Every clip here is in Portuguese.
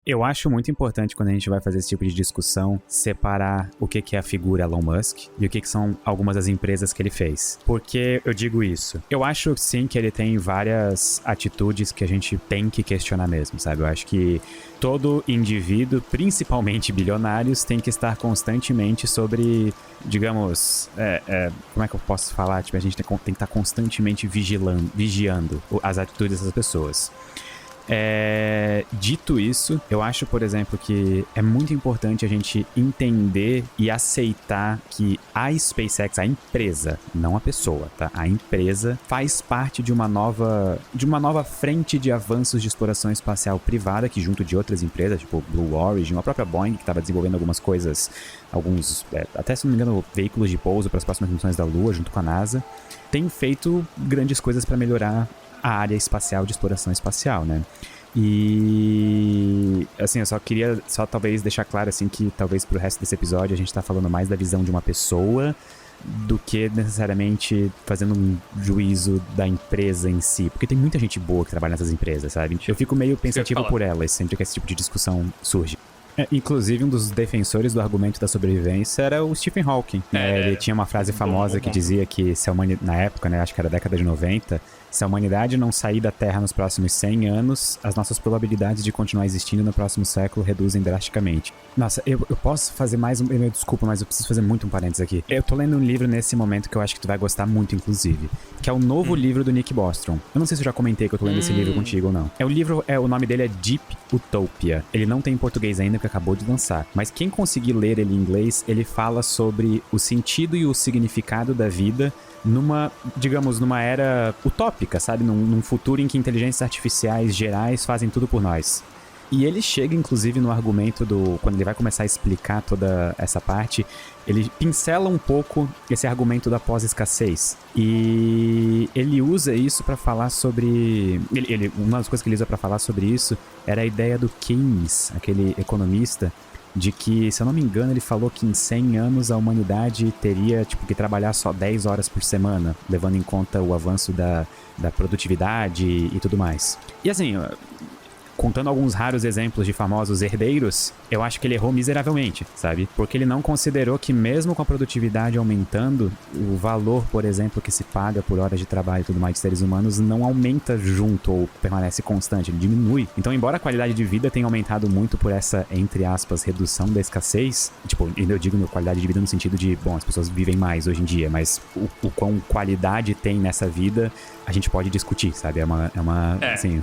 Eu acho muito importante quando a gente vai fazer esse tipo de discussão separar o que é a figura Elon Musk e o que são algumas das empresas que ele fez. Por que eu digo isso? Eu acho sim que ele tem várias atitudes que a gente tem que questionar mesmo, sabe? Eu acho que todo indivíduo, principalmente bilionários, tem que estar constantemente sobre, digamos, como é que eu posso falar? Tipo, a gente tem que estar constantemente vigiando as atitudes dessas pessoas. Dito isso, eu acho, por exemplo, que é muito importante a gente entender e aceitar que a SpaceX, a empresa, não a pessoa, tá? A empresa faz parte de uma nova frente de avanços de exploração espacial privada, que junto de outras empresas, tipo Blue Origin, a própria Boeing, que estava desenvolvendo algumas coisas, até se não me engano, veículos de pouso para as próximas missões da Lua, junto com a NASA, tem feito grandes coisas para melhorar a área espacial de exploração espacial, né? E, assim, eu só queria talvez deixar claro, assim, que talvez pro resto desse episódio a gente tá falando mais da visão de uma pessoa do que necessariamente fazendo um juízo da empresa em si, porque tem muita gente boa que trabalha nessas empresas, sabe? Eu fico meio pensativo por elas sempre que esse tipo de discussão surge. Inclusive, um dos defensores do argumento da sobrevivência era o Stephen Hawking. Ele tinha uma frase famosa que dizia que se a humanidade, na época, né, acho que era a década de 90, se a humanidade não sair da Terra nos próximos 100 anos, as nossas probabilidades de continuar existindo no próximo século reduzem drasticamente. Nossa, eu posso fazer mais desculpa, mas eu preciso fazer muito um parênteses aqui. Eu tô lendo um livro nesse momento que eu acho que tu vai gostar muito, inclusive, que é o novo livro do Nick Bostrom. Eu não sei se eu já comentei que eu tô lendo esse livro contigo ou não. O nome dele é Deep Utopia. Ele não tem em português ainda, porque acabou de lançar. Mas quem conseguir ler ele em inglês, ele fala sobre o sentido e o significado da vida numa era utópica, sabe? Num futuro em que inteligências artificiais gerais fazem tudo por nós. E ele chega, inclusive, no argumento quando ele vai começar a explicar toda essa parte, ele pincela um pouco esse argumento da pós-escassez. E ele usa isso para falar sobre... Uma das coisas que ele usa para falar sobre isso era a ideia do Keynes, aquele economista, de que, se eu não me engano, ele falou que em 100 anos a humanidade teria que trabalhar só 10 horas por semana, levando em conta o avanço da produtividade e tudo mais. E assim, contando alguns raros exemplos de famosos herdeiros, eu acho que ele errou miseravelmente, sabe? Porque ele não considerou que mesmo com a produtividade aumentando, o valor, por exemplo, que se paga por horas de trabalho e tudo mais de seres humanos não aumenta junto ou permanece constante, ele diminui. Então, embora a qualidade de vida tenha aumentado muito por essa, entre aspas, redução da escassez, eu digo qualidade de vida no sentido de, as pessoas vivem mais hoje em dia, mas o quão qualidade tem nessa vida, a gente pode discutir, sabe? Assim,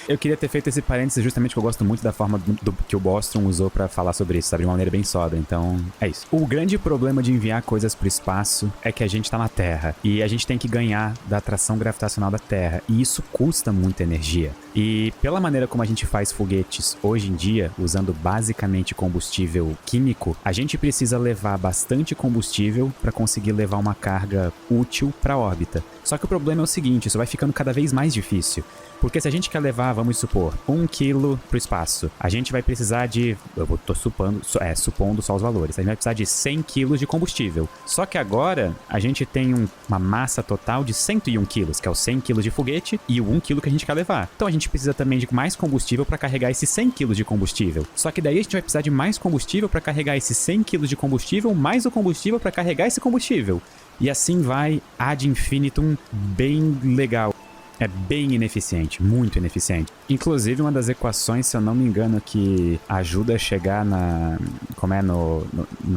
eu queria ter feito esse parênteses justamente porque eu gosto muito da forma que o Bostrom usou pra falar sobre isso, sabe? De uma maneira bem sóbria, então é isso. O grande problema de enviar coisas pro espaço é que a gente tá na Terra e a gente tem que ganhar da atração gravitacional da Terra e isso custa muita energia. E pela maneira como a gente faz foguetes hoje em dia, usando basicamente combustível químico, a gente precisa levar bastante combustível para conseguir levar uma carga útil para a órbita. Só que o problema é o seguinte, isso vai ficando cada vez mais difícil. Porque se a gente quer levar, vamos supor, 1 quilo pro espaço, a gente vai precisar de... tô supondo só os valores. A gente vai precisar de 100 quilos de combustível. Só que agora, a gente tem uma massa total de 101 quilos, que é os 100 quilos de foguete e o 1 quilo que a gente quer levar. Então a gente precisa também de mais combustível para carregar esses 100 quilos de combustível. Só que daí a gente vai precisar de mais combustível para carregar esses 100 quilos de combustível, mais o combustível para carregar esse combustível. E assim vai ad infinitum, bem legal. É bem ineficiente, muito ineficiente. Inclusive, uma das equações, se eu não me engano, que ajuda a chegar na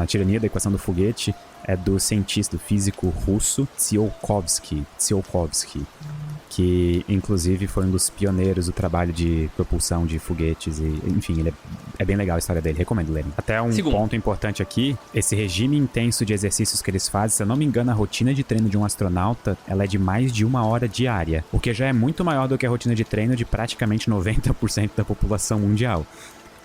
tirania da equação do foguete é do cientista, do físico russo Tsiolkovsky, que inclusive foi um dos pioneiros do trabalho de propulsão de foguetes e, enfim, é bem legal a história dele, recomendo lerem. Até ponto importante aqui, esse regime intenso de exercícios que eles fazem, se eu não me engano, a rotina de treino de um astronauta, ela é de mais de 1 hora diária, o que já é muito maior do que a rotina de treino de praticamente 90% da população mundial.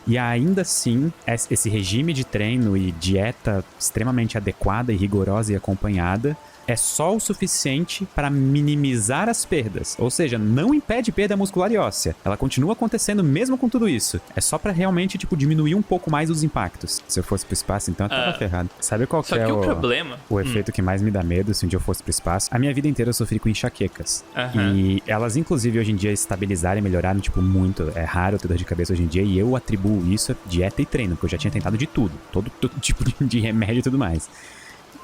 E ainda assim, esse regime de treino e dieta extremamente adequada e rigorosa e acompanhada é só o suficiente para minimizar as perdas. Ou seja, não impede perda muscular e óssea. Ela continua acontecendo mesmo com tudo isso. É só pra realmente, tipo, diminuir um pouco mais os impactos. Se eu fosse pro espaço, então eu tava ferrado. Sabe qual que é o problema? O efeito que mais me dá medo se um dia eu fosse pro espaço? A minha vida inteira eu sofri com enxaquecas. Aham. E elas, inclusive, hoje em dia estabilizaram e melhoraram, tipo, muito. É raro ter dor de cabeça hoje em dia. E eu atribuo isso a dieta e treino, porque eu já tinha tentado de tudo. Todo tipo de remédio e tudo mais.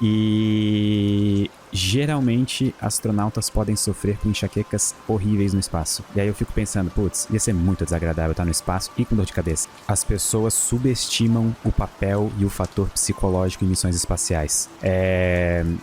E geralmente astronautas podem sofrer com enxaquecas horríveis no espaço. E aí eu fico pensando, putz, ia ser muito desagradável estar no espaço e com dor de cabeça. As pessoas subestimam o papel e o fator psicológico em missões espaciais.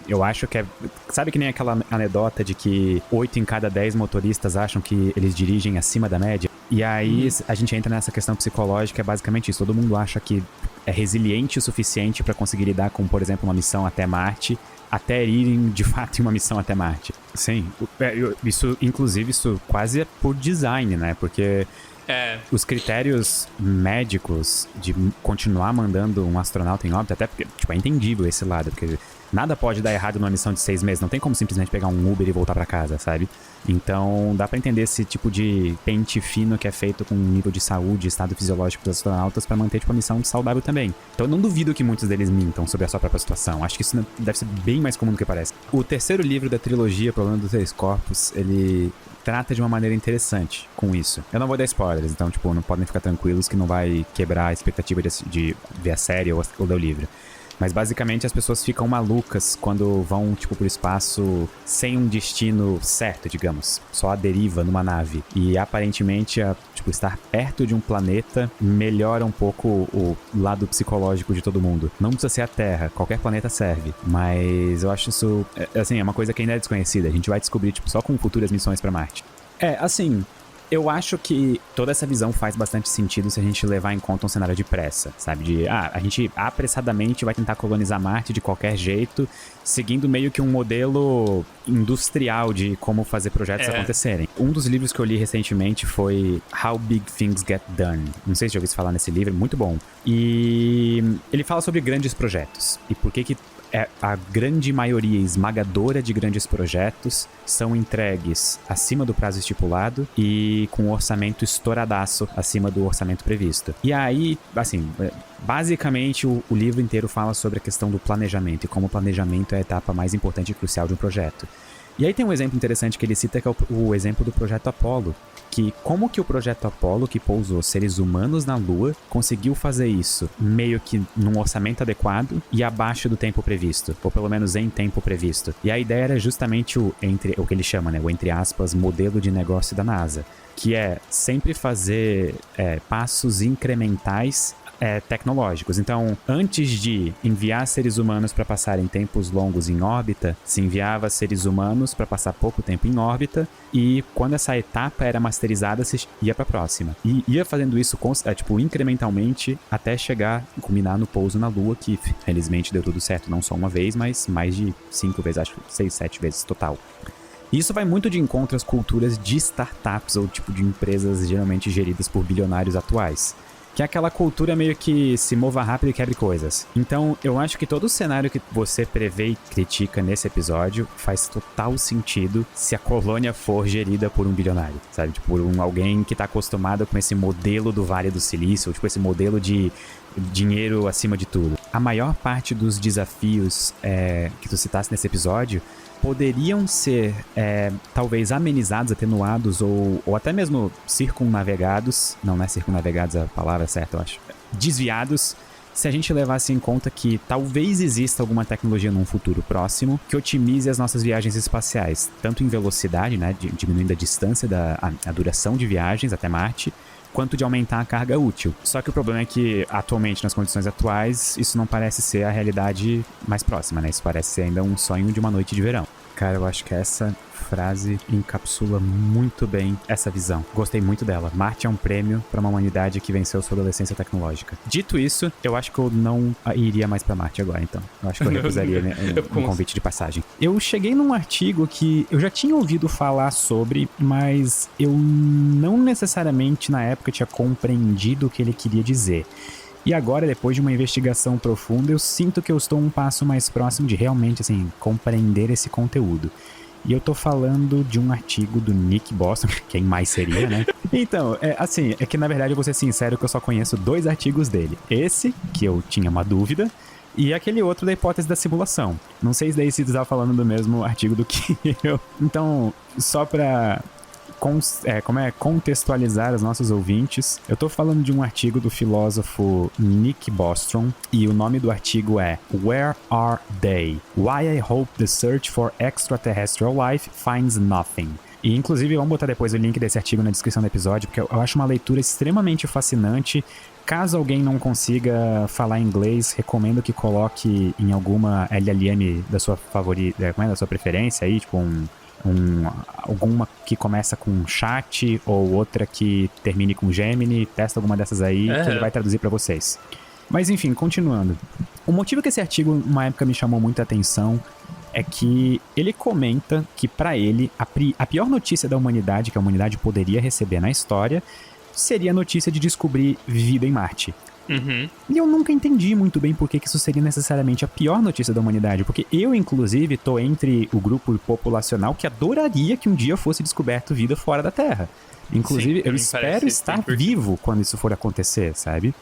Eu acho que é... Sabe que nem aquela anedota de que 8 em cada 10 motoristas acham que eles dirigem acima da média? E aí a gente entra nessa questão psicológica, é basicamente isso. Todo mundo acha que é resiliente o suficiente para conseguir lidar com, por exemplo, uma missão até Marte, até irem, de fato, em uma missão até Marte. Sim, isso quase é por design, né? Porque os critérios médicos de continuar mandando um astronauta em órbita, até porque, tipo, é entendível esse lado, porque nada pode dar errado numa missão de 6 meses. Não tem como simplesmente pegar um Uber e voltar pra casa, sabe? Então, dá pra entender esse tipo de pente fino que é feito com nível de saúde, estado fisiológico dos astronautas pra manter, tipo, a missão saudável também. Então, eu não duvido que muitos deles mintam sobre a sua própria situação. Acho que isso deve ser bem mais comum do que parece. O terceiro livro da trilogia, Problema dos Três Corpos, ele trata de uma maneira interessante com isso. Eu não vou dar spoilers, então, tipo, não podem ficar tranquilos que não vai quebrar a expectativa de ver a série ou ler o livro. Mas basicamente as pessoas ficam malucas quando vão, tipo, pro espaço sem um destino certo, digamos. Só a deriva numa nave. E aparentemente, estar perto de um planeta melhora um pouco o lado psicológico de todo mundo. Não precisa ser a Terra, qualquer planeta serve. Mas eu acho isso, assim, é uma coisa que ainda é desconhecida. A gente vai descobrir, tipo, só com futuras missões pra Marte. Eu acho que toda essa visão faz bastante sentido se a gente levar em conta um cenário de pressa, sabe? A gente apressadamente vai tentar colonizar Marte de qualquer jeito, seguindo meio que um modelo industrial de como fazer projetos acontecerem. Um dos livros que eu li recentemente foi How Big Things Get Done. Não sei se já ouviu falar nesse livro, muito bom. E ele fala sobre grandes projetos e por que a grande maioria esmagadora de grandes projetos são entregues acima do prazo estipulado e com um orçamento estouradaço acima do orçamento previsto. E aí, assim, basicamente o livro inteiro fala sobre a questão do planejamento e como o planejamento é a etapa mais importante e crucial de um projeto. E aí tem um exemplo interessante que ele cita, que é o exemplo do Projeto Apollo, que como que o Projeto Apollo, que pousou seres humanos na Lua, conseguiu fazer isso meio que num orçamento adequado e abaixo do tempo previsto, ou pelo menos em tempo previsto. E a ideia era justamente o que ele chama, né, o entre aspas, modelo de negócio da NASA, que é sempre fazer passos incrementais tecnológicos. Então, antes de enviar seres humanos para passarem tempos longos em órbita, se enviava seres humanos para passar pouco tempo em órbita, e quando essa etapa era masterizada, se ia para a próxima. E ia fazendo isso incrementalmente até chegar e culminar no pouso na Lua, que felizmente deu tudo certo, não só uma vez, mas mais de 5 vezes, acho 6, 7 vezes total. Isso vai muito de encontro às culturas de startups ou tipo de empresas geralmente geridas por bilionários atuais, que é aquela cultura meio que se mova rápido e quebre coisas. Então, eu acho que todo o cenário que você prevê e critica nesse episódio faz total sentido se a colônia for gerida por um bilionário, sabe? Tipo, por alguém que tá acostumado com esse modelo do Vale do Silício, tipo, esse modelo de dinheiro acima de tudo. A maior parte dos desafios que tu citaste nesse episódio poderiam ser, talvez, amenizados, atenuados ou até mesmo circunnavegados. Não é circunnavegados a palavra certa, eu acho. Desviados, se a gente levasse em conta que talvez exista alguma tecnologia num futuro próximo que otimize as nossas viagens espaciais, tanto em velocidade, né, diminuindo a distância, a duração de viagens até Marte, quanto de aumentar a carga útil. Só que o problema é que, atualmente, nas condições atuais, isso não parece ser a realidade mais próxima, né? Isso parece ser ainda um sonho de uma noite de verão. Cara, eu acho que essa frase encapsula muito bem essa visão. Gostei muito dela. Marte é um prêmio para uma humanidade que venceu sua adolescência tecnológica. Dito isso, eu acho que eu não iria mais para Marte agora, então. Eu acho que eu recusaria um convite de passagem. Eu cheguei num artigo que eu já tinha ouvido falar sobre, mas eu não necessariamente na época tinha compreendido o que ele queria dizer. E agora, depois de uma investigação profunda, eu sinto que eu estou um passo mais próximo de realmente, assim, compreender esse conteúdo. E eu tô falando de um artigo do Nick Bostrom, quem mais seria, né? Então, é que na verdade eu vou ser sincero que eu só conheço 2 artigos dele. Esse, que eu tinha uma dúvida, e aquele outro da hipótese da simulação. Não sei se daí se estava falando do mesmo artigo do que eu. Então, só pra contextualizar os nossos ouvintes, eu tô falando de um artigo do filósofo Nick Bostrom, e o nome do artigo é Where Are They? Why I Hope the Search for Extraterrestrial Life Finds Nothing. E inclusive vamos botar depois o link desse artigo na descrição do episódio, porque eu acho uma leitura extremamente fascinante. Caso alguém não consiga falar inglês, recomendo que coloque em alguma LLM da sua favorita, da sua preferência aí, tipo alguma que começa com chat ou outra que termine com Gemini. Testa alguma dessas aí que ele vai traduzir pra vocês. Mas enfim, continuando. O motivo que esse artigo, uma época, me chamou muita atenção é que ele comenta que, pra ele, a pior notícia da humanidade que a humanidade poderia receber na história seria a notícia de descobrir vida em Marte. Uhum. E eu nunca entendi muito bem por que isso seria necessariamente a pior notícia da humanidade, porque eu, inclusive, tô entre o grupo populacional que adoraria que um dia fosse descoberto vida fora da Terra. Inclusive, eu espero estar vivo quando isso for acontecer, sabe?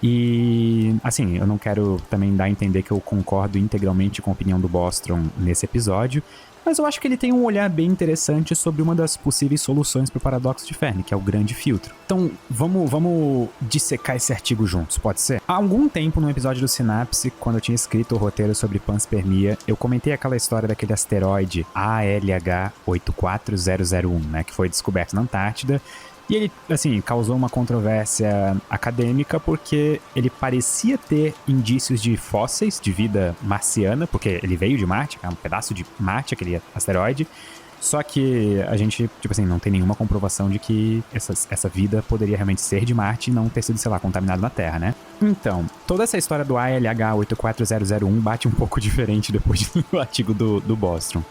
E, assim, eu não quero também dar a entender que eu concordo integralmente com a opinião do Bostrom nesse episódio, mas eu acho que ele tem um olhar bem interessante sobre uma das possíveis soluções para o paradoxo de Fermi, que é o grande filtro. Então, vamos dissecar esse artigo juntos, pode ser? Há algum tempo, no episódio do Sinapse, quando eu tinha escrito o roteiro sobre panspermia, eu comentei aquela história daquele asteroide ALH 84001, né, que foi descoberto na Antártida. E ele, assim, causou uma controvérsia acadêmica porque ele parecia ter indícios de fósseis de vida marciana, porque ele veio de Marte, é um pedaço de Marte, aquele asteroide. Só que a gente, tipo assim, não tem nenhuma comprovação de que essa vida poderia realmente ser de Marte e não ter sido, sei lá, contaminado na Terra, né? Então, toda essa história do ALH 84001 bate um pouco diferente depois do artigo do Bostrom.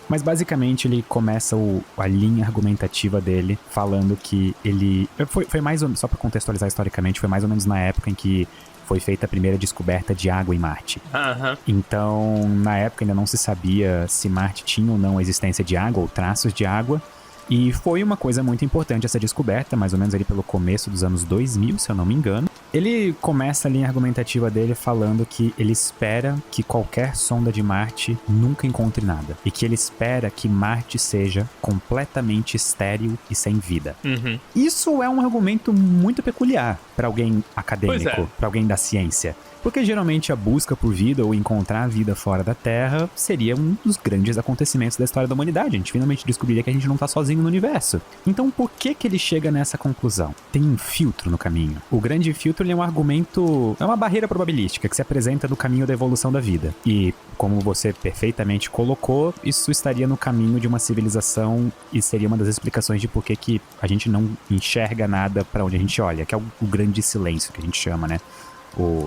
Mas basicamente ele começa a linha argumentativa dele falando que ele... Foi mais ou menos, só pra contextualizar historicamente, foi mais ou menos na época em que foi feita a primeira descoberta de água em Marte. Uhum. Então, na época ainda não se sabia se Marte tinha ou não a existência de água ou traços de água. E foi uma coisa muito importante essa descoberta, mais ou menos ali pelo começo dos anos 2000, se eu não me engano. Ele começa a linha argumentativa dele falando que ele espera que qualquer sonda de Marte nunca encontre nada. E que ele espera que Marte seja completamente estéril e sem vida. Uhum. Isso é um argumento muito peculiar para alguém acadêmico, para alguém da ciência. Porque geralmente a busca por vida ou encontrar vida fora da Terra seria um dos grandes acontecimentos da história da humanidade. A gente finalmente descobriria que a gente não tá sozinho no universo. Então por que ele chega nessa conclusão? Tem um filtro no caminho. O grande filtro ele é um argumento, é uma barreira probabilística que se apresenta no caminho da evolução da vida. E como você perfeitamente colocou, isso estaria no caminho de uma civilização e seria uma das explicações de por que a gente não enxerga nada para onde a gente olha, que é o grande silêncio que a gente chama, né?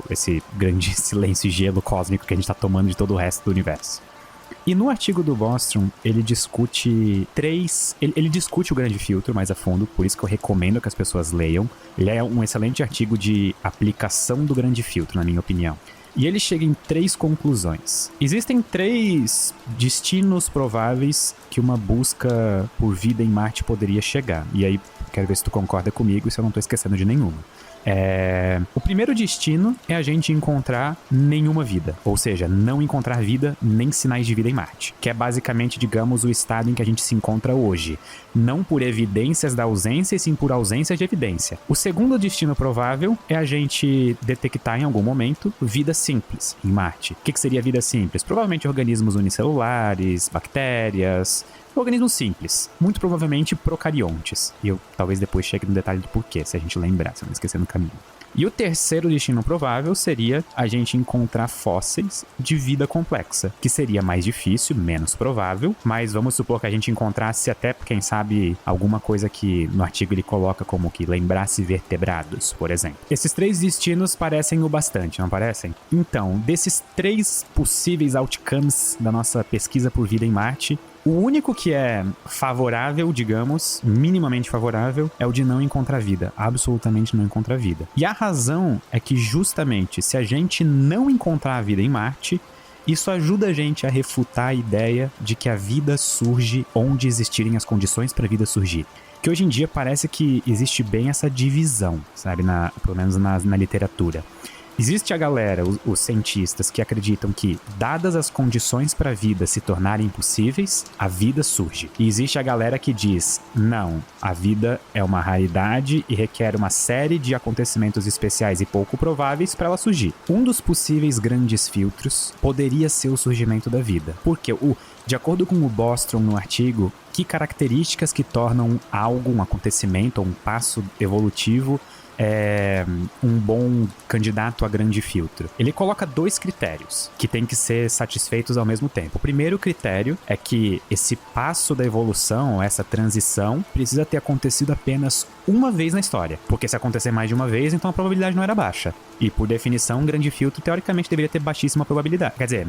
Esse grande silêncio e gelo cósmico que a gente tá tomando de todo o resto do universo. E no artigo do Bostrom, ele discute ele discute o grande filtro mais a fundo, por isso que eu recomendo que as pessoas leiam. Ele é um excelente artigo de aplicação do grande filtro, na minha opinião. E ele chega em 3 conclusões. Existem 3 destinos prováveis que uma busca por vida em Marte poderia chegar. E aí, quero ver se tu concorda comigo e se eu não tô esquecendo de nenhuma. O primeiro destino é a gente encontrar nenhuma vida, ou seja, não encontrar vida nem sinais de vida em Marte, que é basicamente, digamos, o estado em que a gente se encontra hoje, não por evidências da ausência, e sim por ausência de evidência. O segundo destino provável é a gente detectar em algum momento vida simples em Marte. O que seria vida simples? Provavelmente organismos unicelulares, bactérias, organismos simples, muito provavelmente procariontes. E eu talvez depois chegue no detalhe do porquê, se a gente lembrar, se eu não esquecer no caminho. E o terceiro destino provável seria a gente encontrar fósseis de vida complexa, que seria mais difícil, menos provável, mas vamos supor que a gente encontrasse até, quem sabe, alguma coisa que no artigo ele coloca como que lembrasse vertebrados, por exemplo. Esses 3 destinos parecem o bastante, não parecem? Então, desses 3 possíveis outcomes da nossa pesquisa por vida em Marte, O único que é favorável, digamos, minimamente favorável, é o de não encontrar vida. Absolutamente não encontrar vida. E a razão é que justamente se a gente não encontrar a vida em Marte, isso ajuda a gente a refutar a ideia de que a vida surge onde existirem as condições para a vida surgir. Que hoje em dia parece que existe bem essa divisão, sabe? Pelo menos na literatura. Existe a galera, os cientistas, que acreditam que, dadas as condições para a vida se tornarem possíveis, a vida surge. E existe a galera que diz, não, a vida é uma raridade e requer uma série de acontecimentos especiais e pouco prováveis para ela surgir. Um dos possíveis grandes filtros poderia ser o surgimento da vida. Porque, de acordo com o Bostrom no artigo, que características que tornam algo, um acontecimento ou um passo evolutivo um bom candidato a grande filtro. Ele coloca 2 critérios que têm que ser satisfeitos ao mesmo tempo. O primeiro critério é que esse passo da evolução, essa transição, precisa ter acontecido apenas uma vez na história. Porque se acontecer mais de uma vez, então a probabilidade não era baixa. E por definição, um grande filtro, teoricamente, deveria ter baixíssima probabilidade. Quer dizer,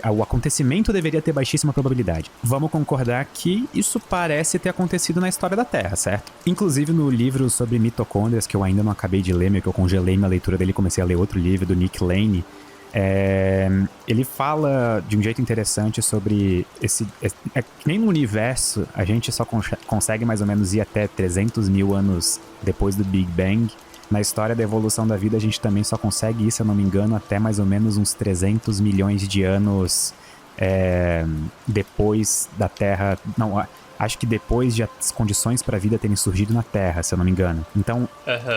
o acontecimento deveria ter baixíssima probabilidade. Vamos concordar que isso parece ter acontecido na história da Terra, certo? Inclusive no livro sobre mitocôndrias, que eu ainda não acabei de ler, meio que eu congelei minha leitura dele e comecei a ler outro livro do Nick Lane. Ele fala de um jeito interessante sobre que nem no universo a gente só consegue mais ou menos ir até 300 mil anos depois do Big Bang. Na história da evolução da vida a gente também só consegue ir, se eu não me engano, até mais ou menos uns 300 milhões de anos depois da Terra. Não, acho que depois de as condições para a vida terem surgido na Terra, se eu não me engano. Então,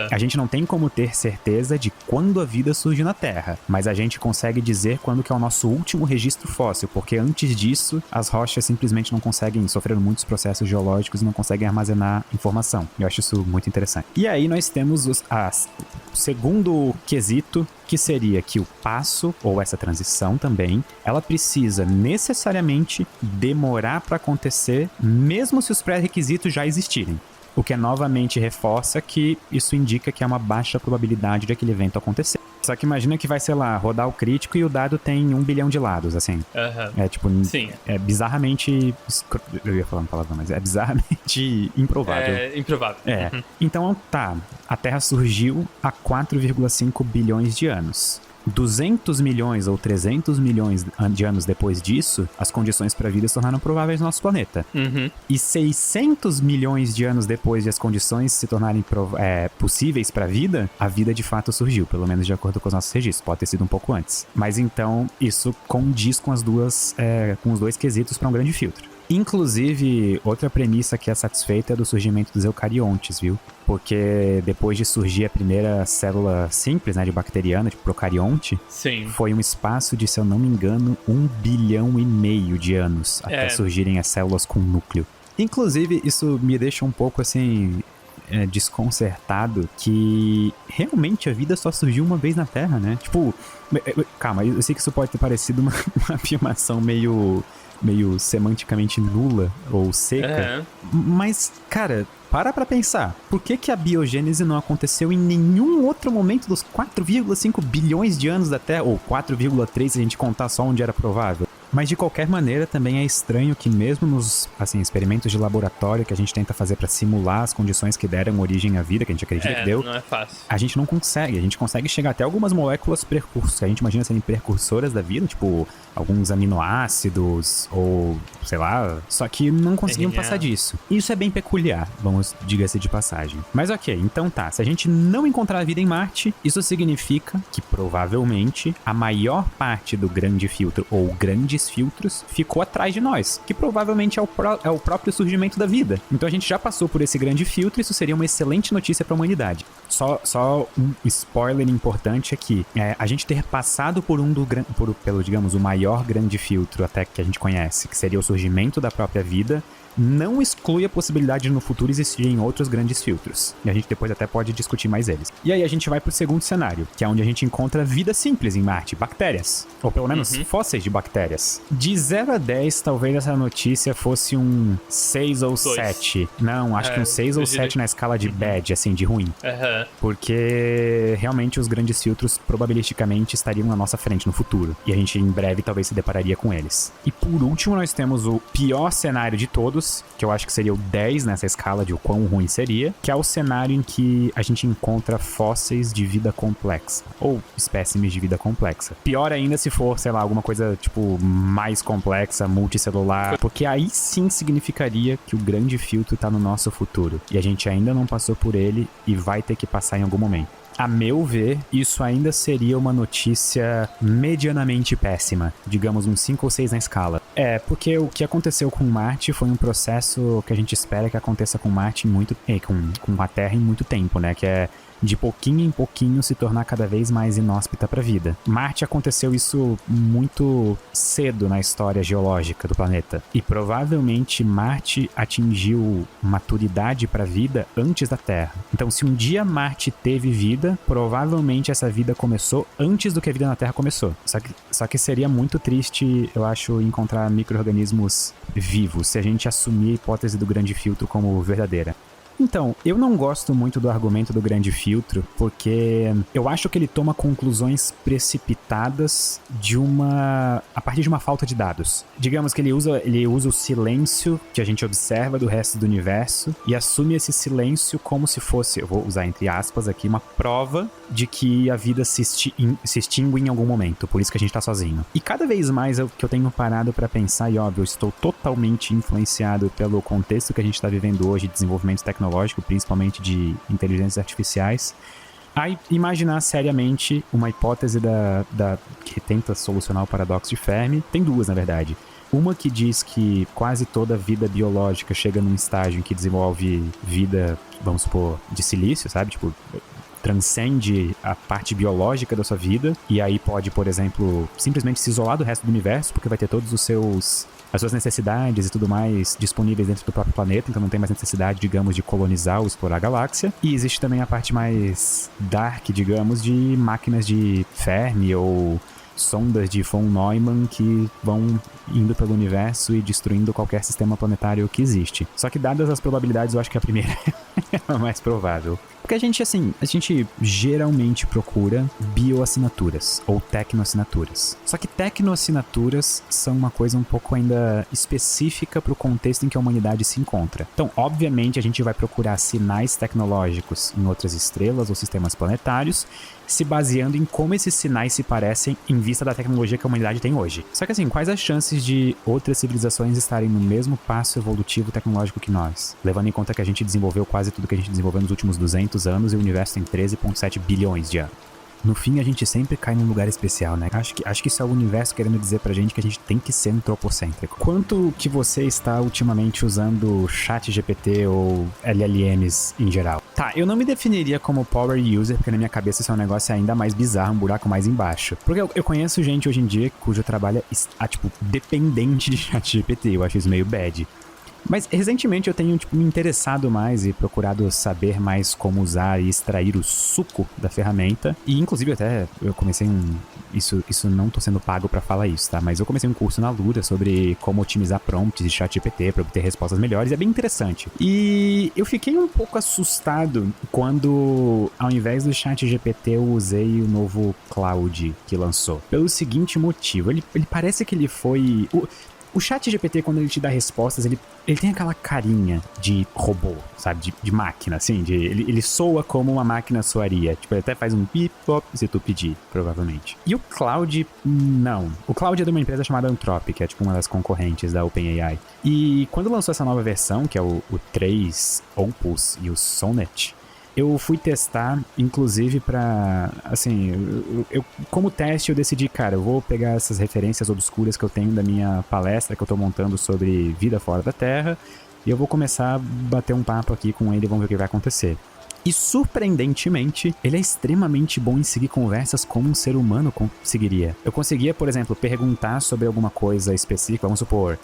a gente não tem como ter certeza de quando a vida surgiu na Terra, mas a gente consegue dizer quando que é o nosso último registro fóssil, porque antes disso, as rochas simplesmente não conseguem, sofreram muitos processos geológicos e não conseguem armazenar informação. Eu acho isso muito interessante. E aí nós temos o segundo quesito, que seria que o passo, ou essa transição também, ela precisa necessariamente demorar para acontecer, mesmo se os pré-requisitos já existirem. O que novamente reforça que isso indica que há uma baixa probabilidade de aquele evento acontecer. Só que imagina que vai, sei lá, rodar o crítico e o dado tem 1 bilhão de lados, assim. Sim. É bizarramente... Eu ia falar uma palavra, mas é bizarramente improvável. É improvável. Então, tá. A Terra surgiu há 4,5 bilhões de anos. 200 milhões ou 300 milhões de anos depois disso, as condições para a vida se tornaram prováveis no nosso planeta. E 600 milhões de anos depois de as condições se tornarem possíveis para a vida de fato surgiu, pelo menos de acordo com os nossos registros. Pode ter sido um pouco antes. Mas então, isso condiz com os dois quesitos para um grande filtro. Inclusive, outra premissa que é satisfeita é do surgimento dos eucariontes, viu? Porque depois de surgir a primeira célula simples, né, de bacteriana, de procarionte, Sim. Foi um espaço de, se eu não me engano, 1,5 bilhão de anos até surgirem as células com núcleo. Inclusive, isso me deixa um pouco, assim, desconcertado que realmente a vida só surgiu uma vez na Terra, né? Tipo, calma, eu sei que isso pode ter parecido uma afirmação meio semanticamente nula ou seca, mas, cara, para pensar, por que a biogênese não aconteceu em nenhum outro momento dos 4,5 bilhões de anos da Terra, ou 4,3 se a gente contar só onde era provável? Mas de qualquer maneira também é estranho que mesmo nos experimentos de laboratório que a gente tenta fazer para simular as condições que deram origem à vida, que a gente acredita que deu, não é fácil. A gente não consegue. A gente consegue chegar até algumas moléculas precursoras, que a gente imagina serem precursoras da vida, tipo alguns aminoácidos ou sei lá, só que não conseguimos passar disso. Isso é bem peculiar, diga-se de passagem. Mas ok, então tá, se a gente não encontrar a vida em Marte, isso significa que provavelmente a maior parte do grande filtro ou grandes filtros ficou atrás de nós, que provavelmente é o próprio surgimento da vida. Então a gente já passou por esse grande filtro, isso seria uma excelente notícia para a humanidade. Só um spoiler importante aqui, a gente ter passado por pelo, digamos, o maior grande filtro até que a gente conhece, que seria o surgimento da própria vida, não exclui a possibilidade de no futuro existirem outros grandes filtros. E a gente depois até pode discutir mais eles. E aí a gente vai pro segundo cenário, que é onde a gente encontra vida simples em Marte, bactérias. Ou pelo menos fósseis de bactérias. De 0 a 10, talvez essa notícia fosse um 6 ou 7. Não, acho que um 6 ou 7 na escala de bad, assim, de ruim. Porque realmente os grandes filtros probabilisticamente estariam na nossa frente no futuro. E a gente em breve talvez se depararia com eles. E por último nós temos o pior cenário de todos, que eu acho que seria o 10 nessa escala de o quão ruim seria, que é o cenário em que a gente encontra fósseis de vida complexa, ou espécimes de vida complexa. Pior ainda se for, sei lá, alguma coisa tipo mais complexa, multicelular, porque aí sim significaria que o grande filtro tá no nosso futuro. E a gente ainda não passou por ele e vai ter que passar em algum momento. A meu ver, isso ainda seria uma notícia medianamente péssima, digamos uns 5 ou 6 na escala. Porque o que aconteceu com Marte foi um processo que a gente espera que aconteça com Marte com a Terra em muito tempo, né? Que é de pouquinho em pouquinho se tornar cada vez mais inóspita para a vida. Marte aconteceu isso muito cedo na história geológica do planeta. E provavelmente Marte atingiu maturidade para a vida antes da Terra. Então, se um dia Marte teve vida, provavelmente essa vida começou antes do que a vida na Terra começou. Só que seria muito triste, eu acho, encontrar micro-organismos vivos, se a gente assumir a hipótese do grande filtro como verdadeira. Então, eu não gosto muito do argumento do grande filtro, porque eu acho que ele toma conclusões precipitadas a partir de uma falta de dados. Digamos que ele usa o silêncio que a gente observa do resto do universo e assume esse silêncio como se fosse, eu vou usar entre aspas aqui, uma prova de que a vida se extingue em algum momento, por isso que a gente tá sozinho. E cada vez mais que eu tenho parado pra pensar, e óbvio, eu estou totalmente influenciado pelo contexto que a gente tá vivendo hoje, de desenvolvimento tecnológico, principalmente de inteligências artificiais, a imaginar seriamente uma hipótese que tenta solucionar o paradoxo de Fermi. Tem duas, na verdade. Uma que diz que quase toda vida biológica chega num estágio em que desenvolve vida, vamos supor, de silício, sabe? Tipo, transcende a parte biológica da sua vida e aí pode, por exemplo, simplesmente se isolar do resto do universo, porque vai ter todos as suas necessidades e tudo mais disponíveis dentro do próprio planeta, então não tem mais necessidade, digamos, de colonizar ou explorar a galáxia. E existe também a parte mais dark, digamos, de máquinas de Fermi ou sondas de von Neumann que vão indo pelo universo e destruindo qualquer sistema planetário que existe. Só que dadas as probabilidades, eu acho que a primeira é a mais provável. Porque a gente geralmente procura bioassinaturas ou tecnoassinaturas. Só que tecnoassinaturas são uma coisa um pouco ainda específica para o contexto em que a humanidade se encontra. Então, obviamente, a gente vai procurar sinais tecnológicos em outras estrelas ou sistemas planetários, se baseando em como esses sinais se parecem em vista da tecnologia que a humanidade tem hoje. Só que quais as chances de outras civilizações estarem no mesmo passo evolutivo tecnológico que nós? Levando em conta que a gente desenvolveu quase tudo que a gente desenvolveu nos últimos 200 anos e o universo tem 13,7 bilhões de anos. No fim, a gente sempre cai num lugar especial, né? Acho que isso é o universo querendo dizer pra gente que a gente tem que ser antropocêntrico. Quanto que você está ultimamente usando ChatGPT ou LLMs em geral? Tá, eu não me definiria como power user, porque na minha cabeça isso é um negócio ainda mais bizarro, um buraco mais embaixo. Porque eu conheço gente hoje em dia cujo trabalho é, dependente de ChatGPT. Eu acho isso meio bad. Mas recentemente eu tenho me interessado mais e procurado saber mais como usar e extrair o suco da ferramenta. E inclusive até eu comecei isso não tô sendo pago pra falar isso, tá? Mas eu comecei um curso na Lura sobre como otimizar prompts de ChatGPT pra obter respostas melhores. É bem interessante. E eu fiquei um pouco assustado quando, ao invés do ChatGPT, eu usei o novo Claude que lançou. Pelo seguinte motivo, ele parece que ele foi... O ChatGPT, quando ele te dá respostas, ele tem aquela carinha de robô, sabe? De máquina, assim. Ele soa como uma máquina soaria. Tipo, ele até faz um pip-pop se tu pedir, provavelmente. E o Claude, não. O Claude é de uma empresa chamada Anthropic, que é tipo uma das concorrentes da OpenAI. E quando lançou essa nova versão, que é o 3 Opus e o Sonnet, eu fui testar, inclusive pra, eu como teste eu decidi, cara, eu vou pegar essas referências obscuras que eu tenho da minha palestra que eu tô montando sobre vida fora da Terra e eu vou começar a bater um papo aqui com ele e vamos ver o que vai acontecer. E, surpreendentemente, ele é extremamente bom em seguir conversas como um ser humano conseguiria. Eu conseguia, por exemplo, perguntar sobre alguma coisa específica, vamos supor,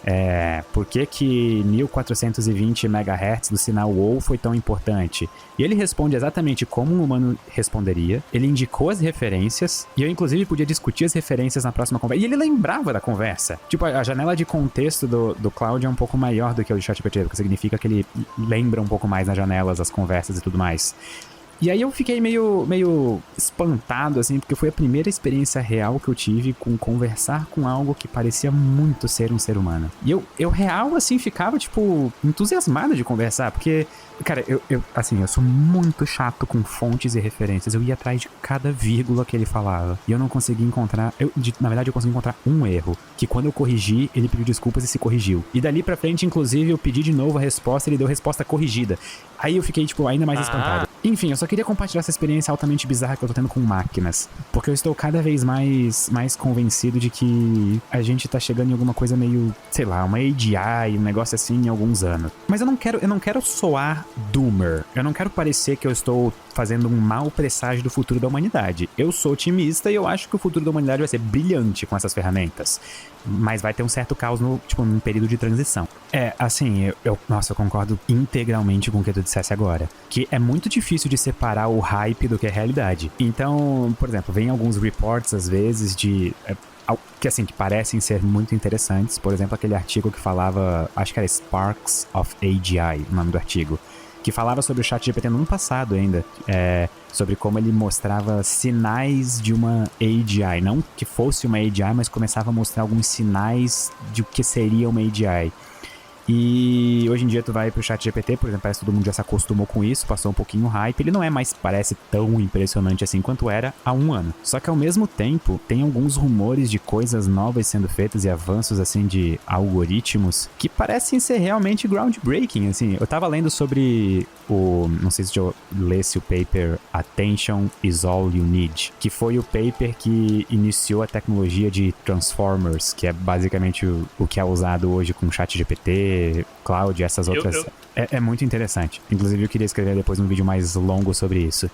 por que 1420 MHz do sinal WOW foi tão importante? E ele responde exatamente como um humano responderia, ele indicou as referências, e eu, inclusive, podia discutir as referências na próxima conversa, e ele lembrava da conversa. Tipo, a janela de contexto do Claude é um pouco maior do que o do ChatGPT, o que significa que ele lembra um pouco mais nas janelas, as conversas e tudo mais. E aí eu fiquei meio espantado, assim, porque foi a primeira experiência real que eu tive com conversar com algo que parecia muito ser um ser humano. E eu real, assim, ficava, tipo, entusiasmado de conversar, porque, cara, eu sou muito chato com fontes e referências. Eu ia atrás de cada vírgula que ele falava. E eu não conseguia encontrar... Na verdade, eu consegui encontrar um erro, que quando eu corrigi, ele pediu desculpas e se corrigiu. E dali pra frente, inclusive, eu pedi de novo a resposta e ele deu resposta corrigida. Aí eu fiquei, tipo, ainda mais espantado. Enfim, eu só queria compartilhar essa experiência altamente bizarra que eu tô tendo com máquinas. Porque eu estou cada vez mais convencido de que a gente tá chegando em alguma coisa meio, sei lá, uma AGI, um negócio assim em alguns anos. Mas eu não quero soar doomer. Eu não quero parecer que eu estou fazendo um mau presságio do futuro da humanidade. Eu sou otimista e eu acho que o futuro da humanidade vai ser brilhante com essas ferramentas. Mas vai ter um certo caos num período de transição. Eu concordo integralmente com o que tu dissesse agora. Que é muito difícil de separar o hype do que é realidade. Então, por exemplo, vem alguns reports, às vezes, que parecem ser muito interessantes. Por exemplo, aquele artigo que falava, acho que era Sparks of AGI, o nome do artigo, que falava sobre o ChatGPT no ano passado ainda, sobre como ele mostrava sinais de uma AGI, não que fosse uma AGI, mas começava a mostrar alguns sinais de o que seria uma AGI. E hoje em dia tu vai pro ChatGPT, por exemplo, parece que todo mundo já se acostumou com isso, passou um pouquinho o hype, ele não é mais, parece tão impressionante assim quanto era há um ano. Só que ao mesmo tempo, tem alguns rumores de coisas novas sendo feitas e avanços assim de algoritmos que parecem ser realmente groundbreaking, assim. Eu tava lendo sobre não sei se eu lesse o paper Attention is All You Need, que foi o paper que iniciou a tecnologia de Transformers, que é basicamente o que é usado hoje com ChatGPT, Cloud e essas outras. É muito interessante. Inclusive eu queria escrever depois um vídeo mais longo sobre isso.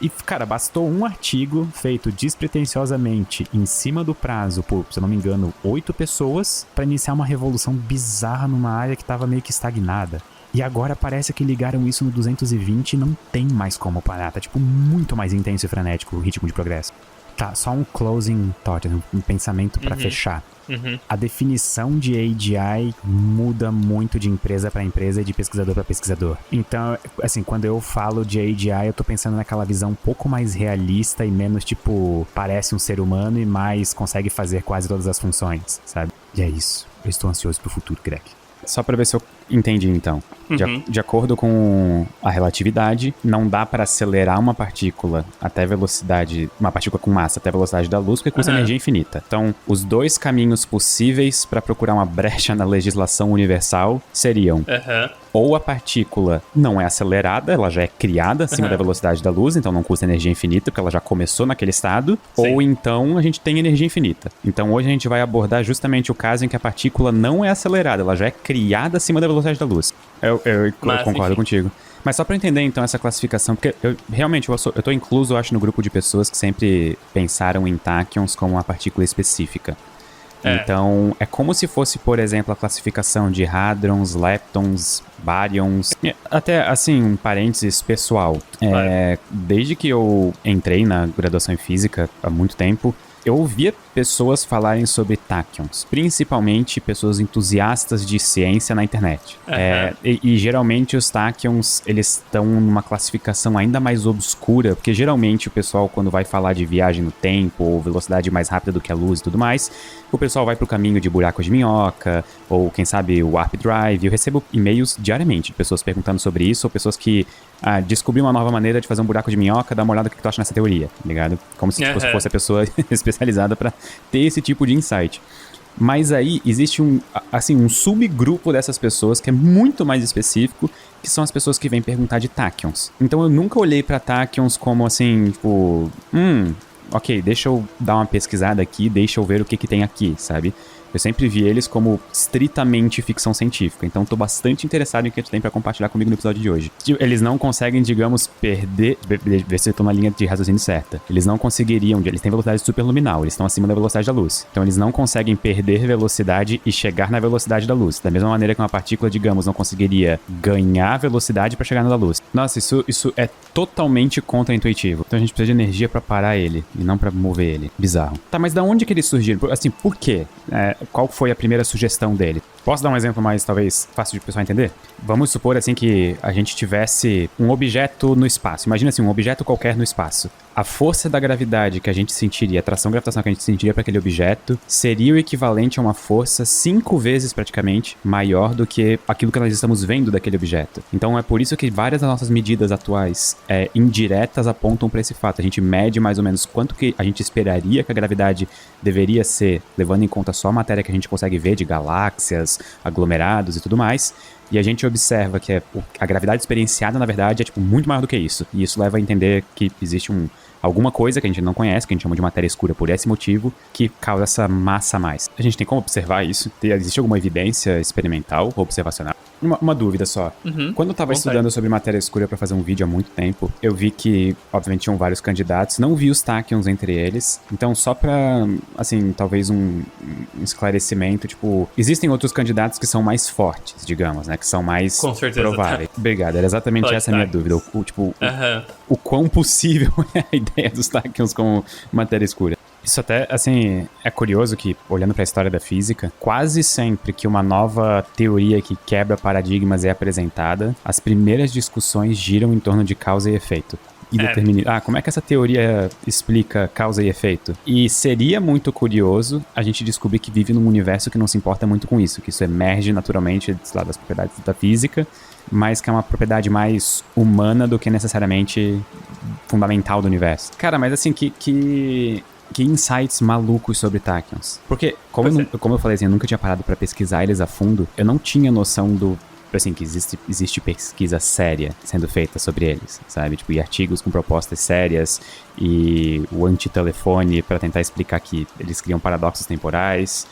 E, cara, bastou um artigo feito despretensiosamente em cima do prazo por, se eu não me engano, 8 pessoas pra iniciar uma revolução bizarra numa área que tava meio que estagnada. E agora parece que ligaram isso no 220 e não tem mais como parar. Tá, tipo, muito mais intenso e frenético o ritmo de progresso. Tá, só um closing thought, um pensamento pra fechar. A definição de AGI muda muito de empresa pra empresa e de pesquisador pra pesquisador. Então, assim, quando eu falo de AGI, eu tô pensando naquela visão um pouco mais realista e menos, tipo, parece um ser humano e mais consegue fazer quase todas as funções, sabe? E é isso. Eu estou ansioso pro futuro, Greg. Só pra ver se eu entendi, então. De acordo com a relatividade, não dá pra acelerar uma partícula até velocidade... Uma partícula com massa até a velocidade da luz, porque custa energia infinita. Então, os dois caminhos possíveis pra procurar uma brecha na legislação universal seriam... Ou a partícula não é acelerada, ela já é criada acima da velocidade da luz, então não custa energia infinita, porque ela já começou naquele estado. Sim. Ou então a gente tem energia infinita. Então hoje a gente vai abordar justamente o caso em que a partícula não é acelerada, ela já é criada acima da velocidade da luz. Eu concordo contigo. Mas só pra entender, então, essa classificação, porque eu tô incluso, eu acho, no grupo de pessoas que sempre pensaram em tachyons como uma partícula específica. Então, é como se fosse, por exemplo, a classificação de hadrons, leptons, baryons. Até, assim, um parênteses pessoal. Desde que eu entrei na graduação em física, há muito tempo, eu ouvia pessoas falarem sobre tachyons, principalmente pessoas entusiastas de ciência na internet. E geralmente os tachyons, eles estão numa classificação ainda mais obscura, porque geralmente o pessoal, quando vai falar de viagem no tempo, ou velocidade mais rápida do que a luz e tudo mais, o pessoal vai pro caminho de buraco de minhoca, ou quem sabe o warp drive. Eu recebo e-mails diariamente de pessoas perguntando sobre isso, ou pessoas que descobriram uma nova maneira de fazer um buraco de minhoca, dá uma olhada no que tu acha nessa teoria, tá ligado? Como se fosse a pessoa especializada pra ter esse tipo de insight. Mas aí existe um subgrupo dessas pessoas que é muito mais específico, que são as pessoas que vêm perguntar de tachyons. Então eu nunca olhei pra tachyons como assim, tipo, ok, deixa eu dar uma pesquisada aqui, deixa eu ver o que tem aqui, sabe? Eu sempre vi eles como estritamente ficção científica, então tô bastante interessado em o que tu tem pra compartilhar comigo no episódio de hoje. Eles não conseguem, digamos, perder... Ver se eu tô na linha de raciocínio certa. Eles não conseguiriam... Eles têm velocidade superluminal, eles estão acima da velocidade da luz. Então eles não conseguem perder velocidade e chegar na velocidade da luz. Da mesma maneira que uma partícula, digamos, não conseguiria ganhar velocidade pra chegar na da luz. Nossa, isso é totalmente contra-intuitivo. Então a gente precisa de energia pra parar ele, e não pra mover ele. Bizarro. Tá, mas da onde que eles surgiram? Assim, por quê? Qual foi a primeira sugestão dele? Posso dar um exemplo mais, talvez, fácil de o pessoal entender? Vamos supor, assim, que a gente tivesse um objeto no espaço. Imagina assim, um objeto qualquer no espaço. A força da gravidade que a gente sentiria, a atração gravitacional que a gente sentiria para aquele objeto, seria o equivalente a uma força 5 vezes, praticamente, maior do que aquilo que nós estamos vendo daquele objeto. Então, é por isso que várias das nossas medidas atuais indiretas apontam para esse fato. A gente mede mais ou menos quanto que a gente esperaria que a gravidade deveria ser, levando em conta só a matéria que a gente consegue ver de galáxias, aglomerados e tudo mais. E a gente observa que a gravidade experienciada, na verdade, é tipo muito maior do que isso. E isso leva a entender que existe alguma coisa que a gente não conhece, que a gente chama de matéria escura por esse motivo, que causa essa massa a mais. A gente tem como observar isso? Existe alguma evidência experimental ou observacional? Uma dúvida só. Quando eu tava estudando sobre matéria escura pra fazer um vídeo há muito tempo, eu vi que, obviamente, tinham vários candidatos, não vi os tachyons entre eles. Então, só pra, assim, talvez um esclarecimento, tipo, existem outros candidatos que são mais fortes, digamos, né? Que são mais prováveis. Obrigado, era exatamente essa a minha dúvida. O quão possível é a ideia dos tachyons como matéria escura. Isso até, assim, é curioso que, olhando para a história da física, quase sempre que uma nova teoria que quebra paradigmas é apresentada, as primeiras discussões giram em torno de causa e efeito. E como é que essa teoria explica causa e efeito? E seria muito curioso a gente descobrir que vive num universo que não se importa muito com isso, que isso emerge naturalmente, sei lá, das propriedades da física, mas que é uma propriedade mais humana do que necessariamente fundamental do universo. Cara, mas assim, que insights malucos sobre tachyons. Porque, como eu falei assim, eu nunca tinha parado pra pesquisar eles a fundo, eu não tinha noção assim, que existe pesquisa séria sendo feita sobre eles, sabe? Tipo, e artigos com propostas sérias e o antitelefone pra tentar explicar que eles criam paradoxos temporais.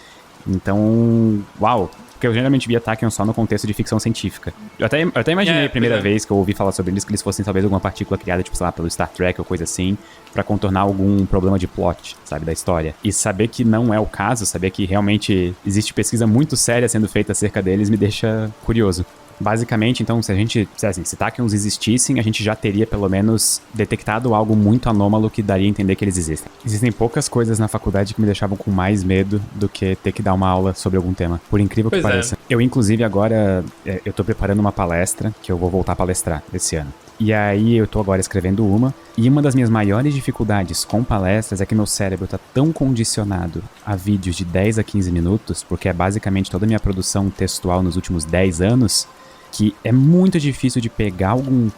Então, uau! Porque eu geralmente via tachyons só no contexto de ficção científica. Eu até imaginei a primeira vez que eu ouvi falar sobre eles que eles fossem talvez alguma partícula criada, tipo, sei lá, pelo Star Trek ou coisa assim, pra contornar algum problema de plot, sabe, da história. E saber que não é o caso, saber que realmente existe pesquisa muito séria sendo feita acerca deles me deixa curioso. Basicamente, então, se tachyons existissem, a gente já teria, pelo menos, detectado algo muito anômalo que daria a entender que eles existem. Existem poucas coisas na faculdade que me deixavam com mais medo do que ter que dar uma aula sobre algum tema, por incrível que pareça. Eu, inclusive, agora, eu tô preparando uma palestra, que eu vou voltar a palestrar esse ano. E aí eu tô agora escrevendo e uma das minhas maiores dificuldades com palestras é que meu cérebro tá tão condicionado a vídeos de 10 a 15 minutos, porque é basicamente toda a minha produção textual nos últimos 10 anos, que é muito difícil de pegar algum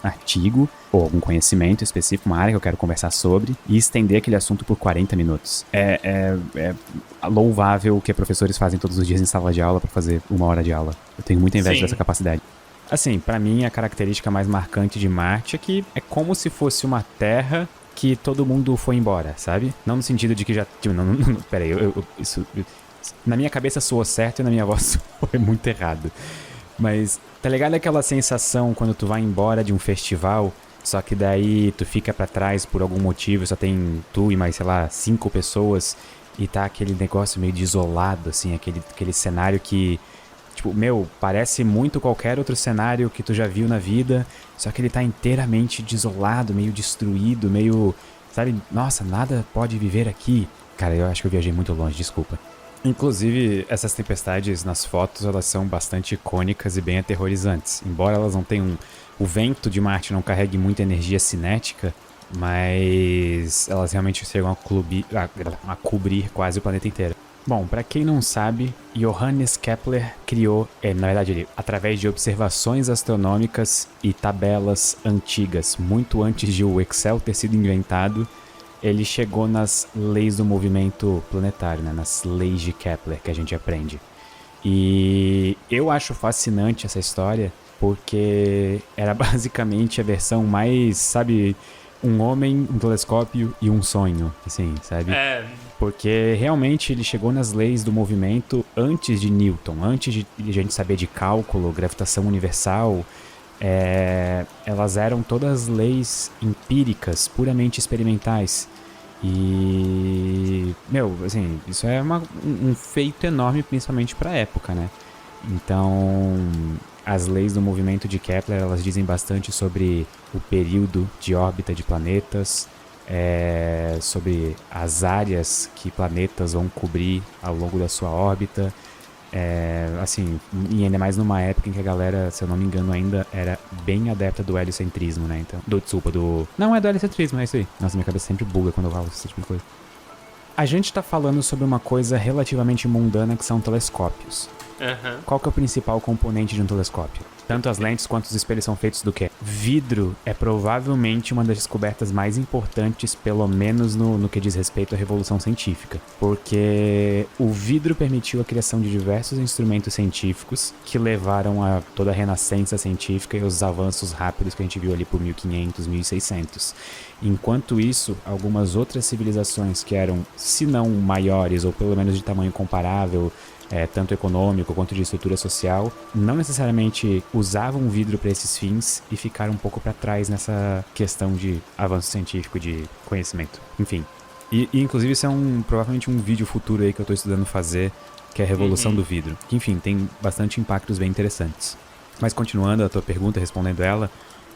artigo ou algum conhecimento específico, uma área que eu quero conversar sobre, e estender aquele assunto por 40 minutos. É louvável o que professores fazem todos os dias em sala de aula pra fazer 1 hora de aula. Eu tenho muita inveja dessa capacidade. Assim, pra mim, a característica mais marcante de Marte é que é como se fosse uma terra que todo mundo foi embora, sabe? Não no sentido de que já... Tipo, peraí, isso... Na minha cabeça soou certo e na minha voz soou muito errado. Mas, tá ligado aquela sensação quando tu vai embora de um festival, só que daí tu fica pra trás por algum motivo, só tem tu e mais, sei lá, 5 pessoas, e tá aquele negócio meio desolado, assim, aquele cenário que, tipo, parece muito qualquer outro cenário que tu já viu na vida, só que ele tá inteiramente desolado, meio destruído, meio, sabe, nossa, nada pode viver aqui. Cara, eu acho que eu viajei muito longe, desculpa. Inclusive, essas tempestades nas fotos, elas são bastante icônicas e bem aterrorizantes. Embora elas não tenham... O vento de Marte não carregue muita energia cinética, mas elas realmente chegam a cobrir quase o planeta inteiro. Bom, pra quem não sabe, Johannes Kepler criou, na verdade, através de observações astronômicas e tabelas antigas, muito antes de o Excel ter sido inventado, ele chegou nas leis do movimento planetário, né? Nas leis de Kepler que a gente aprende. E eu acho fascinante essa história porque era basicamente a versão mais, sabe, um homem, um telescópio e um sonho, assim, sabe? Porque realmente ele chegou nas leis do movimento antes de Newton, antes de a gente saber de cálculo, gravitação universal. Elas eram todas leis empíricas, puramente experimentais. E, assim, isso é um feito enorme, principalmente para a época, né? Então, as leis do movimento de Kepler, elas dizem bastante sobre o período de órbita de planetas, sobre as áreas que planetas vão cobrir ao longo da sua órbita, Assim, e ainda mais numa época em que a galera, se eu não me engano, ainda era bem adepta do heliocentrismo, né? Então, Não é do heliocentrismo, é isso aí. Nossa, minha cabeça sempre buga quando eu falo esse tipo de coisa. A gente tá falando sobre uma coisa relativamente mundana que são telescópios. Qual que é o principal componente de um telescópio? Tanto as lentes quanto os espelhos são feitos do quê? Vidro é provavelmente uma das descobertas mais importantes, pelo menos no que diz respeito à revolução científica. Porque o vidro permitiu a criação de diversos instrumentos científicos que levaram a toda a renascença científica e os avanços rápidos que a gente viu ali por 1500, 1600. Enquanto isso, algumas outras civilizações que eram, se não maiores, ou pelo menos de tamanho comparável, tanto econômico quanto de estrutura social, não necessariamente usavam vidro para esses fins e ficaram um pouco para trás nessa questão de avanço científico, de conhecimento. Enfim. E inclusive isso é provavelmente um vídeo futuro aí que eu estou estudando fazer, que é a revolução do vidro. Que, enfim, tem bastante impactos bem interessantes. Mas continuando a tua pergunta, respondendo ela,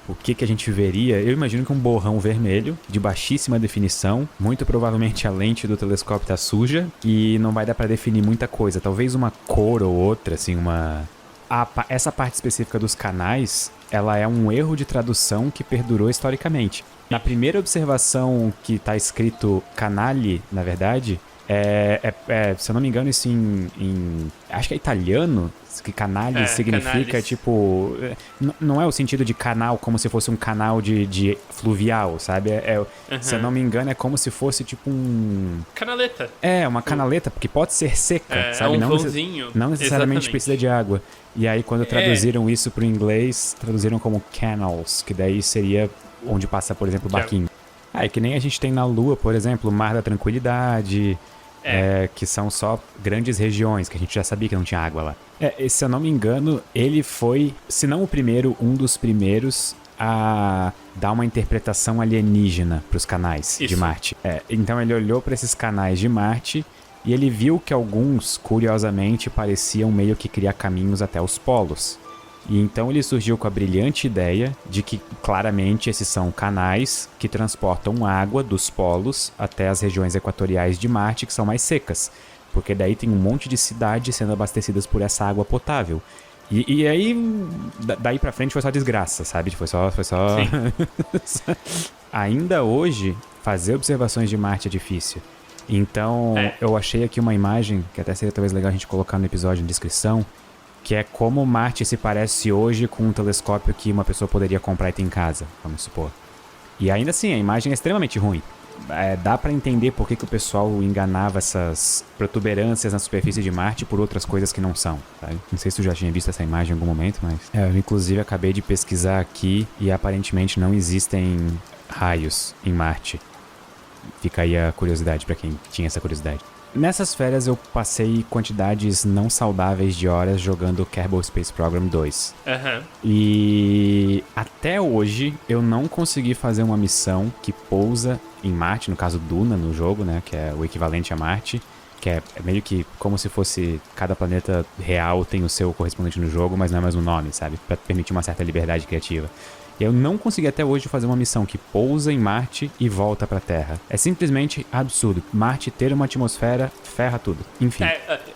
o que a gente veria? Eu imagino que um borrão vermelho, de baixíssima definição, muito provavelmente a lente do telescópio tá suja e não vai dar pra definir muita coisa. Talvez uma cor ou outra, assim, essa parte específica dos canais, ela é um erro de tradução que perdurou historicamente. Na primeira observação que tá escrito canale, na verdade, se eu não me engano, isso acho que é italiano, que canale significa, canalis. Tipo... Não é o sentido de canal como se fosse um canal de fluvial, sabe? Se eu não me engano, é como se fosse tipo um... Canaleta. Uma canaleta, porque pode ser seca, sabe? É um vãozinho. Não necessariamente precisa de água. E aí, quando traduziram isso pro inglês, traduziram como canals, que daí seria onde passa, por exemplo, o barquinho. É que nem a gente tem na Lua, por exemplo, o Mar da Tranquilidade... que são só grandes regiões, que a gente já sabia que não tinha água lá. Se eu não me engano, ele foi, se não o primeiro, um dos primeiros a dar uma interpretação alienígena para os canais de Marte. Então ele olhou para esses canais de Marte e ele viu que alguns, curiosamente, pareciam meio que criar caminhos até os polos. E então ele surgiu com a brilhante ideia de que, claramente, esses são canais que transportam água dos polos até as regiões equatoriais de Marte, que são mais secas. Porque daí tem um monte de cidades sendo abastecidas por essa água potável. E aí, daí pra frente foi só desgraça, sabe? Foi só... Ainda hoje, fazer observações de Marte é difícil. Então, eu achei aqui uma imagem, que até seria talvez legal a gente colocar no episódio na descrição, que é como Marte se parece hoje com um telescópio que uma pessoa poderia comprar e ter em casa, vamos supor. E ainda assim, a imagem é extremamente ruim. Dá pra entender por que o pessoal enganava essas protuberâncias na superfície de Marte por outras coisas que não são, sabe? Não sei se tu já tinha visto essa imagem em algum momento, mas... eu inclusive acabei de pesquisar aqui e aparentemente não existem raios em Marte. Fica aí a curiosidade pra quem tinha essa curiosidade. Nessas férias eu passei quantidades não saudáveis de horas jogando Kerbal Space Program 2. E até hoje eu não consegui fazer uma missão que pousa em Marte, no caso Duna no jogo, né, que é o equivalente a Marte, que é meio que como se fosse cada planeta real tem o seu correspondente no jogo, mas não é mais o nome, sabe? Pra permitir uma certa liberdade criativa. Eu não consegui até hoje fazer uma missão que pousa em Marte e volta pra Terra. É simplesmente absurdo. Marte ter uma atmosfera ferra tudo. Enfim,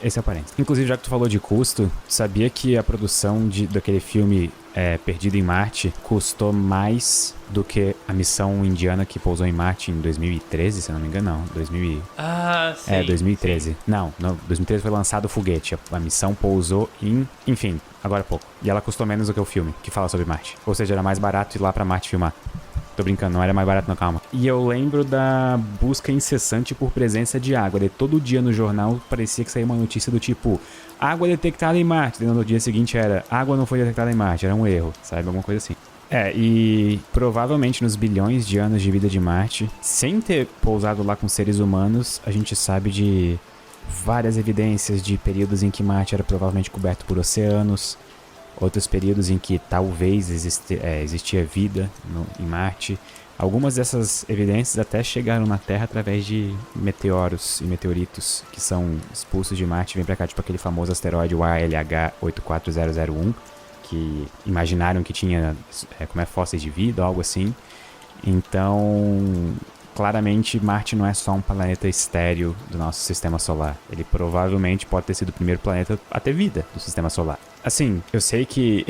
esse é o parênteses. Inclusive, já que tu falou de custo, sabia que a produção daquele filme Perdido em Marte custou mais do que a missão indiana que pousou em Marte em 2013, se eu não me engano, não. 2013. Sim. Não, 2013 foi lançado o foguete. A missão pousou enfim, agora há pouco. E ela custou menos do que o filme, que fala sobre Marte. Ou seja, era mais barato ir lá pra Marte filmar. Tô brincando, não era mais barato, não, calma. E eu lembro da busca incessante por presença de água. Todo dia no jornal parecia que saía uma notícia do tipo: água detectada em Marte. E no dia seguinte era: água não foi detectada em Marte, era um erro, sabe? Alguma coisa assim. E provavelmente nos bilhões de anos de vida de Marte, sem ter pousado lá com seres humanos, a gente sabe de várias evidências de períodos em que Marte era provavelmente coberto por oceanos, outros períodos em que talvez existia vida em Marte. Algumas dessas evidências até chegaram na Terra através de meteoros e meteoritos que são expulsos de Marte e vêm pra cá, tipo aquele famoso asteroide ALH 84001, que imaginaram que tinha fósseis de vida ou algo assim. Então, claramente Marte não é só um planeta estéril do nosso sistema solar. Ele provavelmente pode ter sido o primeiro planeta a ter vida do sistema solar. Assim, eu sei que...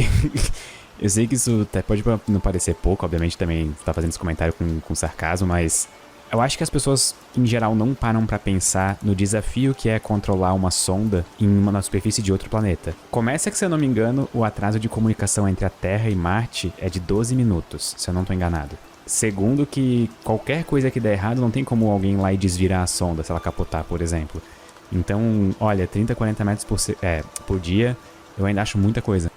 eu sei que isso até pode não parecer pouco, obviamente também tá fazendo esse comentário com sarcasmo, mas... eu acho que as pessoas, em geral, não param pra pensar no desafio que é controlar uma sonda na superfície de outro planeta. Começa que, se eu não me engano, o atraso de comunicação entre a Terra e Marte é de 12 minutos, se eu não tô enganado. Segundo, que qualquer coisa que der errado, não tem como alguém lá e desvirar a sonda, se ela capotar, por exemplo. Então, olha, 30, 40 metros por dia, eu ainda acho muita coisa.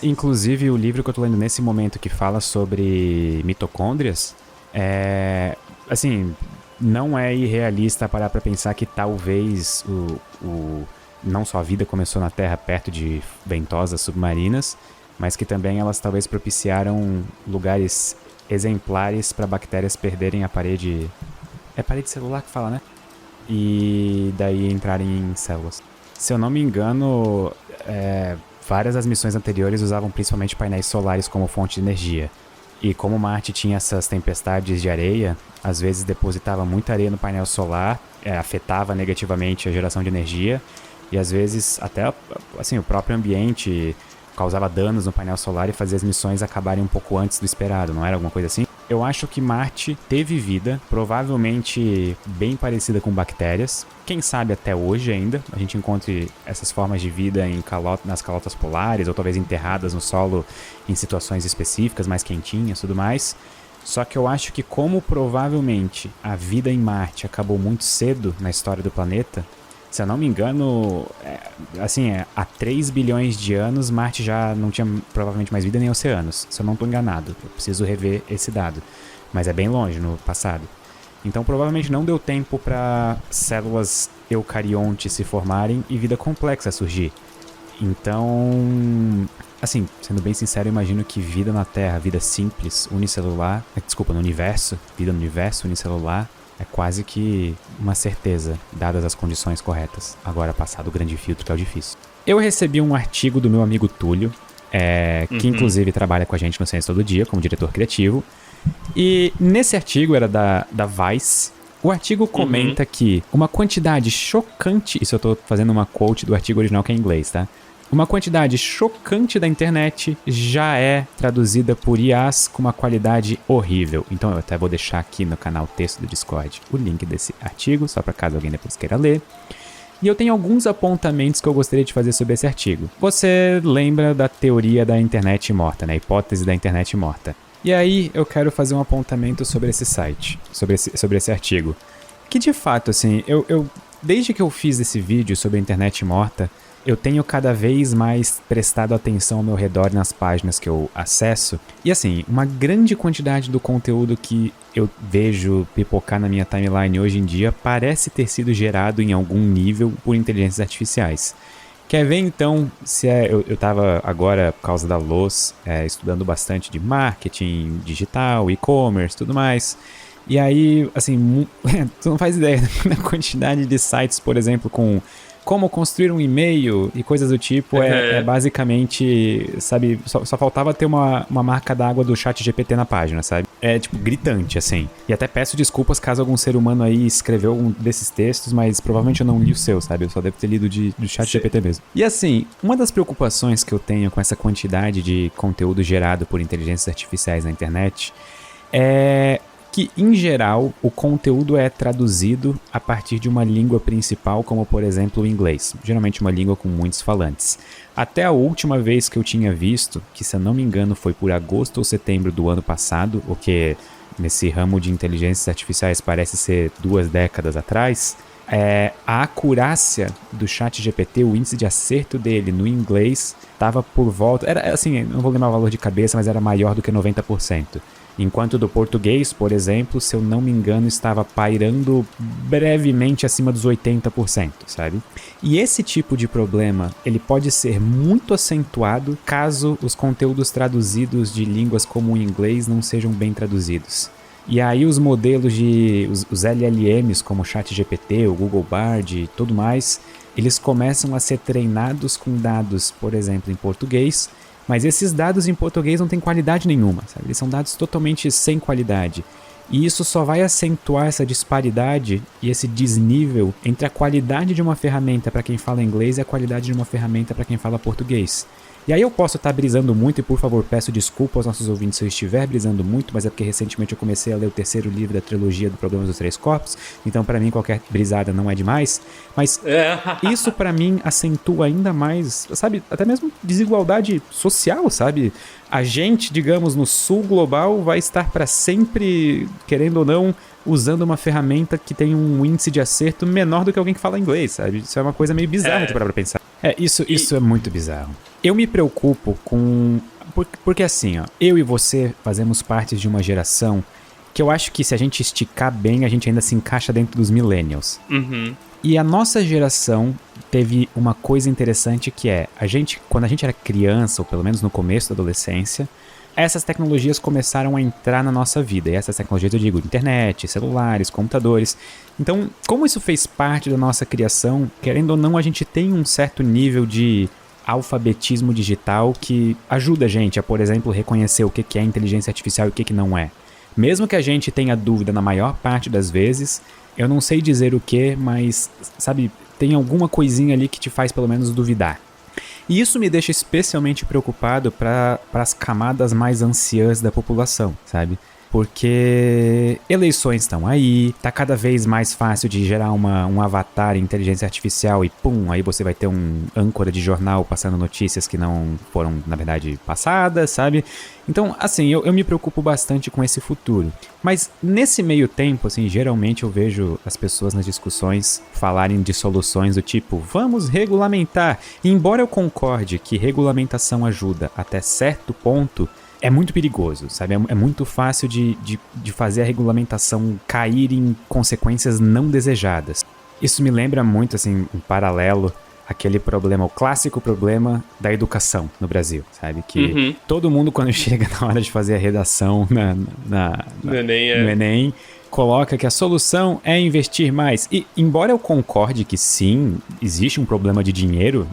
Inclusive, o livro que eu tô lendo nesse momento que fala sobre mitocôndrias, assim, não é irrealista parar pra pensar que talvez não só a vida começou na Terra perto de ventosas submarinas, mas que também elas talvez propiciaram lugares exemplares para bactérias perderem a parede... é parede celular que fala, né? E daí entrarem em células. Se eu não me engano, várias das missões anteriores usavam principalmente painéis solares como fonte de energia. E como Marte tinha essas tempestades de areia, às vezes depositava muita areia no painel solar, afetava negativamente a geração de energia, e às vezes até assim, o próprio ambiente causava danos no painel solar e fazia as missões acabarem um pouco antes do esperado, não era alguma coisa assim? Eu acho que Marte teve vida, provavelmente bem parecida com bactérias. Quem sabe até hoje ainda a gente encontre essas formas de vida nas calotas polares, ou talvez enterradas no solo em situações específicas, mais quentinhas e tudo mais. Só que eu acho que, como provavelmente a vida em Marte acabou muito cedo na história do planeta, se eu não me engano, há 3 bilhões de anos, Marte já não tinha provavelmente mais vida nem oceanos. Se eu não estou enganado, eu preciso rever esse dado. Mas é bem longe no passado. Então provavelmente não deu tempo para células eucariontes se formarem e vida complexa surgir. Então, assim, sendo bem sincero, eu imagino que vida na Terra, vida simples, unicelular... no universo, vida no universo unicelular... é quase que uma certeza, dadas as condições corretas. Agora, passado o grande filtro, que é o difícil. Eu recebi um artigo do meu amigo Túlio, que inclusive trabalha com a gente no Ciência Todo Dia, como diretor criativo. E nesse artigo, era da Vice, o artigo comenta que uma quantidade chocante... isso eu tô fazendo uma quote do artigo original que é em inglês, tá? Uma quantidade chocante da internet já é traduzida por IAs com uma qualidade horrível. Então eu até vou deixar aqui no canal texto do Discord o link desse artigo, só para caso alguém depois queira ler. E eu tenho alguns apontamentos que eu gostaria de fazer sobre esse artigo. Você lembra da teoria da internet morta, né? A hipótese da internet morta. E aí eu quero fazer um apontamento sobre esse site, sobre esse artigo. Que de fato, assim, desde que eu fiz esse vídeo sobre a internet morta, eu tenho cada vez mais prestado atenção ao meu redor nas páginas que eu acesso. E assim, uma grande quantidade do conteúdo que eu vejo pipocar na minha timeline hoje em dia parece ter sido gerado em algum nível por inteligências artificiais. Quer ver então se eu tava agora, por causa da Loz, estudando bastante de marketing digital, e-commerce, tudo mais. E aí, assim, tu não faz ideia da quantidade de sites, por exemplo, com como construir um e-mail e coisas do tipo, basicamente, sabe, só faltava ter uma marca d'água do ChatGPT na página, sabe? É, tipo, gritante, assim. E até peço desculpas caso algum ser humano aí escreveu um desses textos, mas provavelmente eu não li o seu, sabe? Eu só devo ter lido do ChatGPT mesmo. E assim, uma das preocupações que eu tenho com essa quantidade de conteúdo gerado por inteligências artificiais na internet é que, em geral, o conteúdo é traduzido a partir de uma língua principal, como, por exemplo, o inglês. Geralmente uma língua com muitos falantes. Até a última vez que eu tinha visto, que se eu não me engano foi por agosto ou setembro do ano passado, o que nesse ramo de inteligências artificiais parece ser 2 décadas atrás, a acurácia do ChatGPT, o índice de acerto dele no inglês, estava por volta... Era assim, não vou lembrar o valor de cabeça, mas era maior do que 90%. Enquanto do português, por exemplo, se eu não me engano, estava pairando brevemente acima dos 80%, sabe? E esse tipo de problema, ele pode ser muito acentuado caso os conteúdos traduzidos de línguas como o inglês não sejam bem traduzidos. E aí os modelos os LLMs, como o ChatGPT, o Google Bard e tudo mais, eles começam a ser treinados com dados, por exemplo, em português, mas esses dados em português não têm qualidade nenhuma, sabe? Eles são dados totalmente sem qualidade. E isso só vai acentuar essa disparidade e esse desnível entre a qualidade de uma ferramenta para quem fala inglês e a qualidade de uma ferramenta para quem fala português. E aí eu posso estar brisando muito, e por favor peço desculpa aos nossos ouvintes se eu estiver brisando muito, mas é porque recentemente eu comecei a ler o terceiro livro da trilogia do Problemas dos Três Corpos, então para mim qualquer brisada não é demais, mas isso para mim acentua ainda mais, sabe, até mesmo desigualdade social, sabe? A gente, digamos, no sul global vai estar para sempre, querendo ou não, usando uma ferramenta que tem um índice de acerto menor do que alguém que fala inglês, sabe? Isso é uma coisa meio bizarra de parar pra pensar. Isso é muito bizarro. Eu me preocupo com... Porque assim, ó, eu e você fazemos parte de uma geração que eu acho que se a gente esticar bem, a gente ainda se encaixa dentro dos millennials. Uhum. E a nossa geração teve uma coisa interessante que é, quando a gente era criança, ou pelo menos no começo da adolescência, essas tecnologias começaram a entrar na nossa vida. E essas tecnologias eu digo internet, celulares, computadores. Então, como isso fez parte da nossa criação, querendo ou não, a gente tem um certo nível de alfabetismo digital que ajuda a gente a, por exemplo, reconhecer o que é inteligência artificial e o que não é. Mesmo que a gente tenha dúvida na maior parte das vezes, eu não sei dizer o que, mas, sabe, tem alguma coisinha ali que te faz pelo menos duvidar. E isso me deixa especialmente preocupado para as camadas mais anciãs da população, sabe? Porque eleições estão aí, tá cada vez mais fácil de gerar um avatar em inteligência artificial e pum, aí você vai ter um âncora de jornal passando notícias que não foram, na verdade, passadas, sabe? Então, assim, eu me preocupo bastante com esse futuro. Mas nesse meio tempo, assim, geralmente eu vejo as pessoas nas discussões falarem de soluções do tipo, vamos regulamentar. E embora eu concorde que regulamentação ajuda até certo ponto, é muito perigoso, sabe? É muito fácil de fazer a regulamentação cair em consequências não desejadas. Isso me lembra muito, assim, em paralelo, aquele problema, o clássico problema da educação no Brasil, sabe? Que todo mundo, quando chega na hora de fazer a redação no Enem, coloca que a solução é investir mais. E, embora eu concorde que sim, existe um problema de dinheiro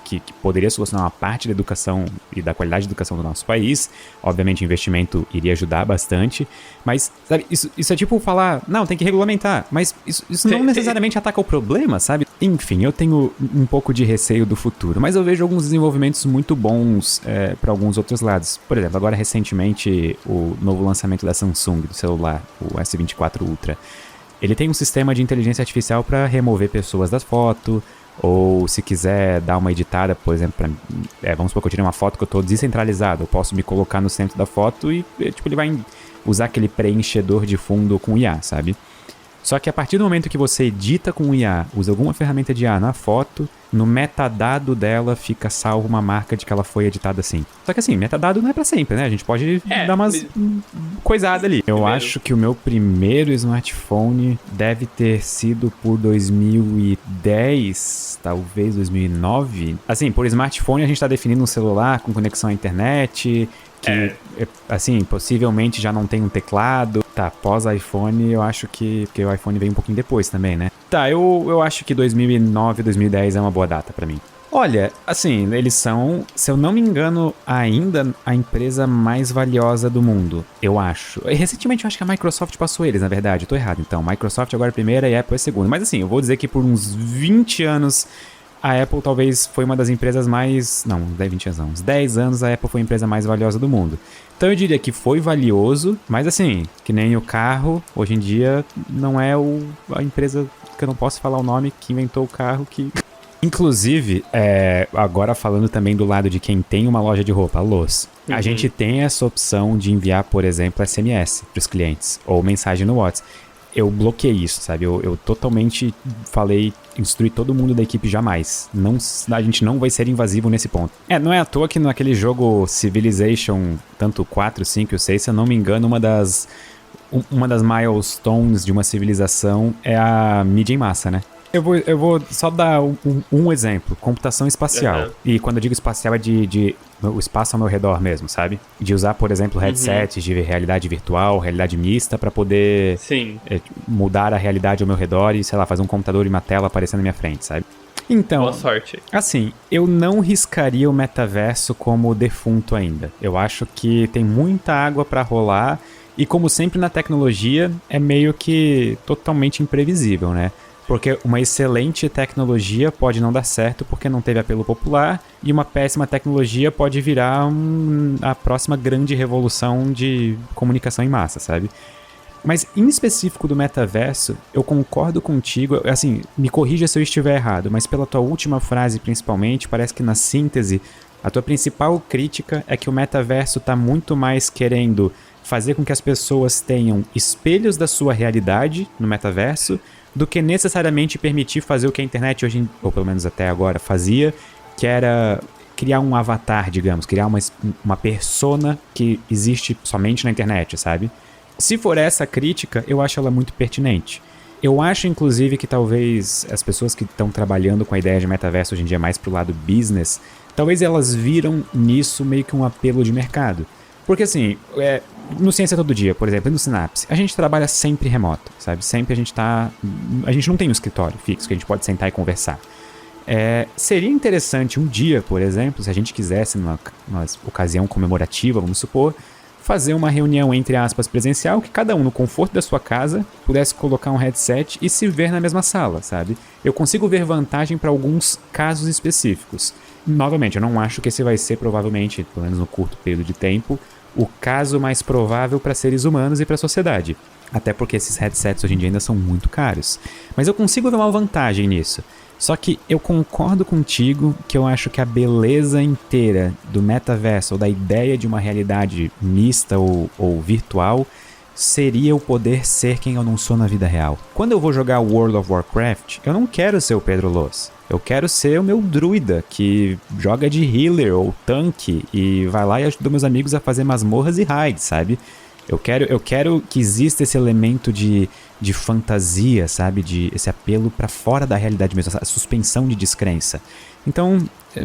que poderia solucionar uma parte da educação e da qualidade de educação do nosso país, obviamente o investimento iria ajudar bastante, mas, sabe, isso é tipo falar, não, tem que regulamentar, mas isso não necessariamente ataca o problema, sabe? Enfim, eu tenho um pouco de receio do futuro, mas eu vejo alguns desenvolvimentos muito bons para alguns outros lados. Por exemplo, agora recentemente o novo lançamento da Samsung do celular, o S24 Ultra, ele tem um sistema de inteligência artificial para remover pessoas das fotos, ou se quiser dar uma editada, por exemplo, vamos supor que eu tirei uma foto que eu estou descentralizado, eu posso me colocar no centro da foto e tipo, ele vai usar aquele preenchedor de fundo com IA, sabe? Só que a partir do momento que você edita com IA, usa alguma ferramenta de IA na foto, no metadado dela fica salvo uma marca de que ela foi editada assim. Só que assim, metadado não é pra sempre, né? A gente pode dar umas coisadas ali. Eu acho que o meu primeiro smartphone deve ter sido por 2010, talvez 2009. Assim, por smartphone a gente tá definindo um celular com conexão à internet, que, assim, possivelmente já não tem um teclado. Tá, pós-iPhone, eu acho que... Porque o iPhone veio um pouquinho depois também, né? Tá, eu acho que 2009, 2010 é uma boa data pra mim. Olha, assim, eles são, se eu não me engano, ainda a empresa mais valiosa do mundo, eu acho. Recentemente eu acho que a Microsoft passou eles, na verdade, eu tô errado. Então, Microsoft agora é a primeira e a Apple é a segunda. Mas assim, eu vou dizer que por uns 20 anos... A Apple talvez foi uma das empresas mais... Não, 20 anos não. Uns 10 anos a Apple foi a empresa mais valiosa do mundo. Então eu diria que foi valioso, mas assim, que nem o carro, hoje em dia não é a empresa, que eu não posso falar o nome, que inventou o carro, que... Inclusive, agora falando também do lado de quem tem uma loja de roupa, a Lowe's, a gente tem essa opção de enviar, por exemplo, SMS para os clientes, ou mensagem no WhatsApp. Eu bloqueei isso, sabe? Eu totalmente instruí todo mundo da equipe jamais. A gente não vai ser invasivo nesse ponto. Não é à toa que naquele jogo Civilization, tanto 4, 5 e 6, se eu não me engano, uma das milestones de uma civilização é a mídia em massa, né? Eu vou só dar um exemplo, computação espacial. E quando eu digo espacial é de o espaço ao meu redor mesmo, sabe? De usar, por exemplo, headsets de realidade virtual, realidade mista, pra poder mudar a realidade ao meu redor e, sei lá, fazer um computador e uma tela aparecendo na minha frente, sabe? Então, boa sorte. Assim, eu não riscaria o metaverso como defunto ainda. Eu acho que tem muita água pra rolar E como sempre na tecnologia, é meio que totalmente imprevisível, né? Porque uma excelente tecnologia pode não dar certo porque não teve apelo popular, e uma péssima tecnologia pode virar a próxima grande revolução de comunicação em massa, sabe? Mas em específico do metaverso, eu concordo contigo, assim, me corrija se eu estiver errado, mas pela tua última frase principalmente, parece que na síntese, a tua principal crítica é que o metaverso tá muito mais querendo fazer com que as pessoas tenham espelhos da sua realidade no metaverso, do que necessariamente permitir fazer o que a internet hoje, ou pelo menos até agora, fazia, que era criar um avatar, digamos, criar uma persona que existe somente na internet, sabe? Se for essa crítica, eu acho ela muito pertinente. Eu acho, inclusive, que talvez as pessoas que estão trabalhando com a ideia de metaverso hoje em dia mais pro lado business, talvez elas viram nisso meio que um apelo de mercado. Porque assim, no Ciência Todo Dia, por exemplo, e no Synapse, a gente trabalha sempre remoto, sabe? Sempre a gente não tem um escritório fixo que a gente pode sentar e conversar. Seria interessante um dia, por exemplo, se a gente quisesse, numa ocasião comemorativa, vamos supor, fazer uma reunião, entre aspas, presencial, que cada um, no conforto da sua casa, pudesse colocar um headset e se ver na mesma sala, sabe? Eu consigo ver vantagem para alguns casos específicos. Novamente, eu não acho que esse vai ser, provavelmente, pelo menos no curto período de tempo, o caso mais provável para seres humanos e para a sociedade. Até porque esses headsets hoje em dia ainda são muito caros. Mas eu consigo ver uma vantagem nisso. Só que eu concordo contigo que eu acho que a beleza inteira do metaverso, ou da ideia de uma realidade mista ou virtual, seria o poder ser quem eu não sou na vida real. Quando eu vou jogar World of Warcraft, eu não quero ser o Pedro Loz. Eu quero ser o meu druida, que joga de healer ou tanque e vai lá e ajuda meus amigos a fazer masmorras e raids, sabe? Eu quero que exista esse elemento de fantasia, sabe? Esse apelo pra fora da realidade mesmo, essa suspensão de descrença. Então,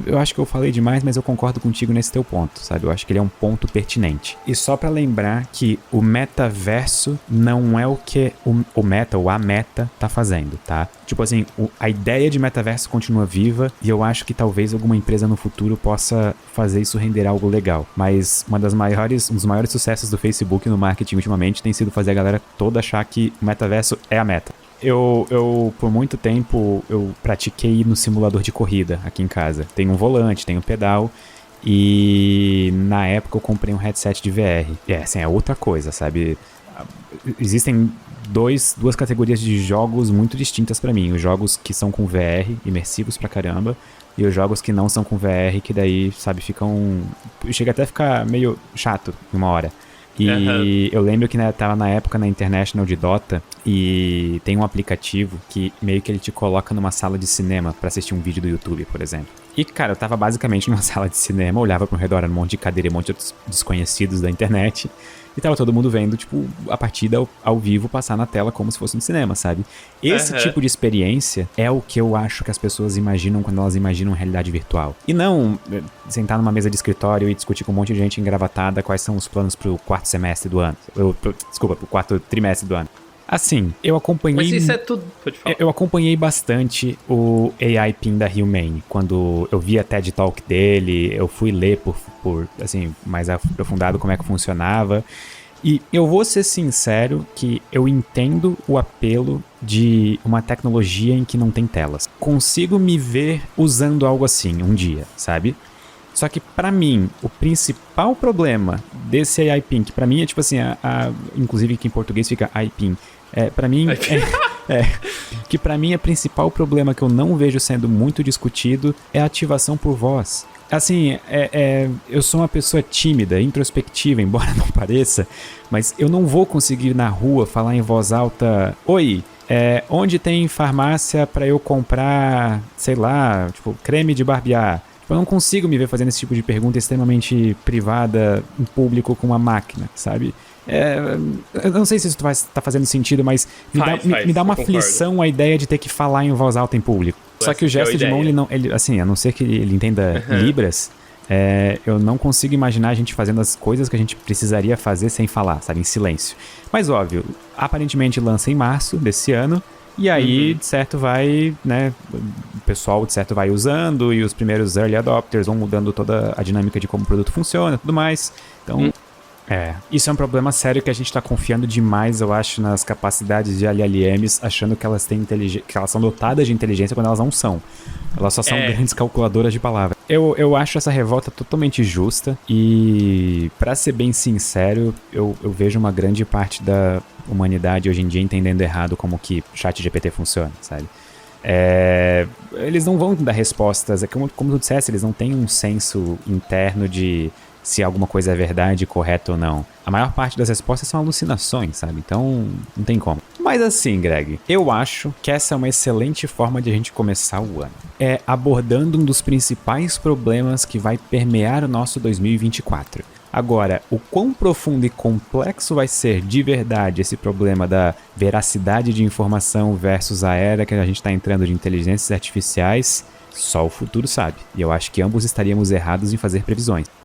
eu acho que eu falei demais, mas eu concordo contigo nesse teu ponto, sabe? Eu acho que ele é um ponto pertinente. E só pra lembrar que o metaverso não é o que o meta ou a meta tá fazendo, tá? Tipo assim, a ideia de metaverso continua viva e eu acho que talvez alguma empresa no futuro possa fazer isso render algo legal. Mas um dos maiores sucessos do Facebook no marketing ultimamente tem sido fazer a galera toda achar que o metaverso é a meta. Eu, por muito tempo, eu pratiquei no simulador de corrida aqui em casa. Tem um volante, tem um pedal. E na época eu comprei um headset de VR. Assim, é outra coisa, sabe? Existem duas categorias de jogos muito distintas pra mim. Os jogos que são com VR, imersivos pra caramba. E os jogos que não são com VR, que daí, sabe, chega até a ficar meio chato em uma hora. E eu lembro que tava na época na International de Dota e tem um aplicativo que meio que ele te coloca numa sala de cinema pra assistir um vídeo do YouTube, por exemplo. E, cara, eu tava basicamente numa sala de cinema, olhava pro redor, era um monte de cadeira, um monte de outros desconhecidos da internet. E tava todo mundo vendo, tipo, a partida ao vivo passar na tela como se fosse no cinema, sabe? Esse tipo de experiência é o que eu acho que as pessoas imaginam quando elas imaginam realidade virtual. E não sentar numa mesa de escritório e discutir com um monte de gente engravatada quais são os planos pro quarto semestre do ano. Pro quarto trimestre do ano. Assim, eu acompanhei... Mas isso é tudo... Pode falar. Eu acompanhei bastante o AI Pin da Humane. Quando eu vi a TED Talk dele, eu fui ler por assim, mais aprofundado como é que funcionava. E eu vou ser sincero que eu entendo o apelo de uma tecnologia em que não tem telas. Consigo me ver usando algo assim um dia, sabe? Só que pra mim, o principal problema desse AI Pin, que pra mim é tipo assim, inclusive que em português fica AI Pin, pra mim que pra mim o principal problema que eu não vejo sendo muito discutido é a ativação por voz. Assim, eu sou uma pessoa tímida, introspectiva, embora não pareça, mas eu não vou conseguir ir na rua falar em voz alta: oi, onde tem farmácia pra eu comprar, sei lá, tipo, creme de barbear? Eu não consigo me ver fazendo esse tipo de pergunta extremamente privada em público com uma máquina, sabe? Eu não sei se isso tá fazendo sentido, mas me dá uma aflição a ideia de ter que falar em voz alta em público. Só que o gesto de mão, assim, a não ser que ele entenda Libras, eu não consigo imaginar a gente fazendo as coisas que a gente precisaria fazer sem falar, sabe? Em silêncio. Mas óbvio, aparentemente lança em março desse ano. E aí, de certo, vai, né, o pessoal, de certo, vai usando e os primeiros early adopters vão mudando toda a dinâmica de como o produto funciona e tudo mais. Então, Isso é um problema sério que a gente tá confiando demais, eu acho, nas capacidades de LLMs, achando que elas têm que elas são dotadas de inteligência quando elas não são. Elas só são grandes calculadoras de palavras. Eu acho essa revolta totalmente justa e, pra ser bem sincero, eu vejo uma grande parte da humanidade hoje em dia entendendo errado como que ChatGPT funciona, sabe? Eles não vão dar respostas, como tu disseste, eles não têm um senso interno de se alguma coisa é verdade, correta ou não. A maior parte das respostas são alucinações, sabe? Então, não tem como. Mas assim, Greg, eu acho que essa é uma excelente forma de a gente começar o ano. Abordando um dos principais problemas que vai permear o nosso 2024. Agora, o quão profundo e complexo vai ser de verdade esse problema da veracidade de informação versus a era que a gente está entrando de inteligências artificiais, só o futuro sabe. E eu acho que ambos estaríamos errados em fazer previsões.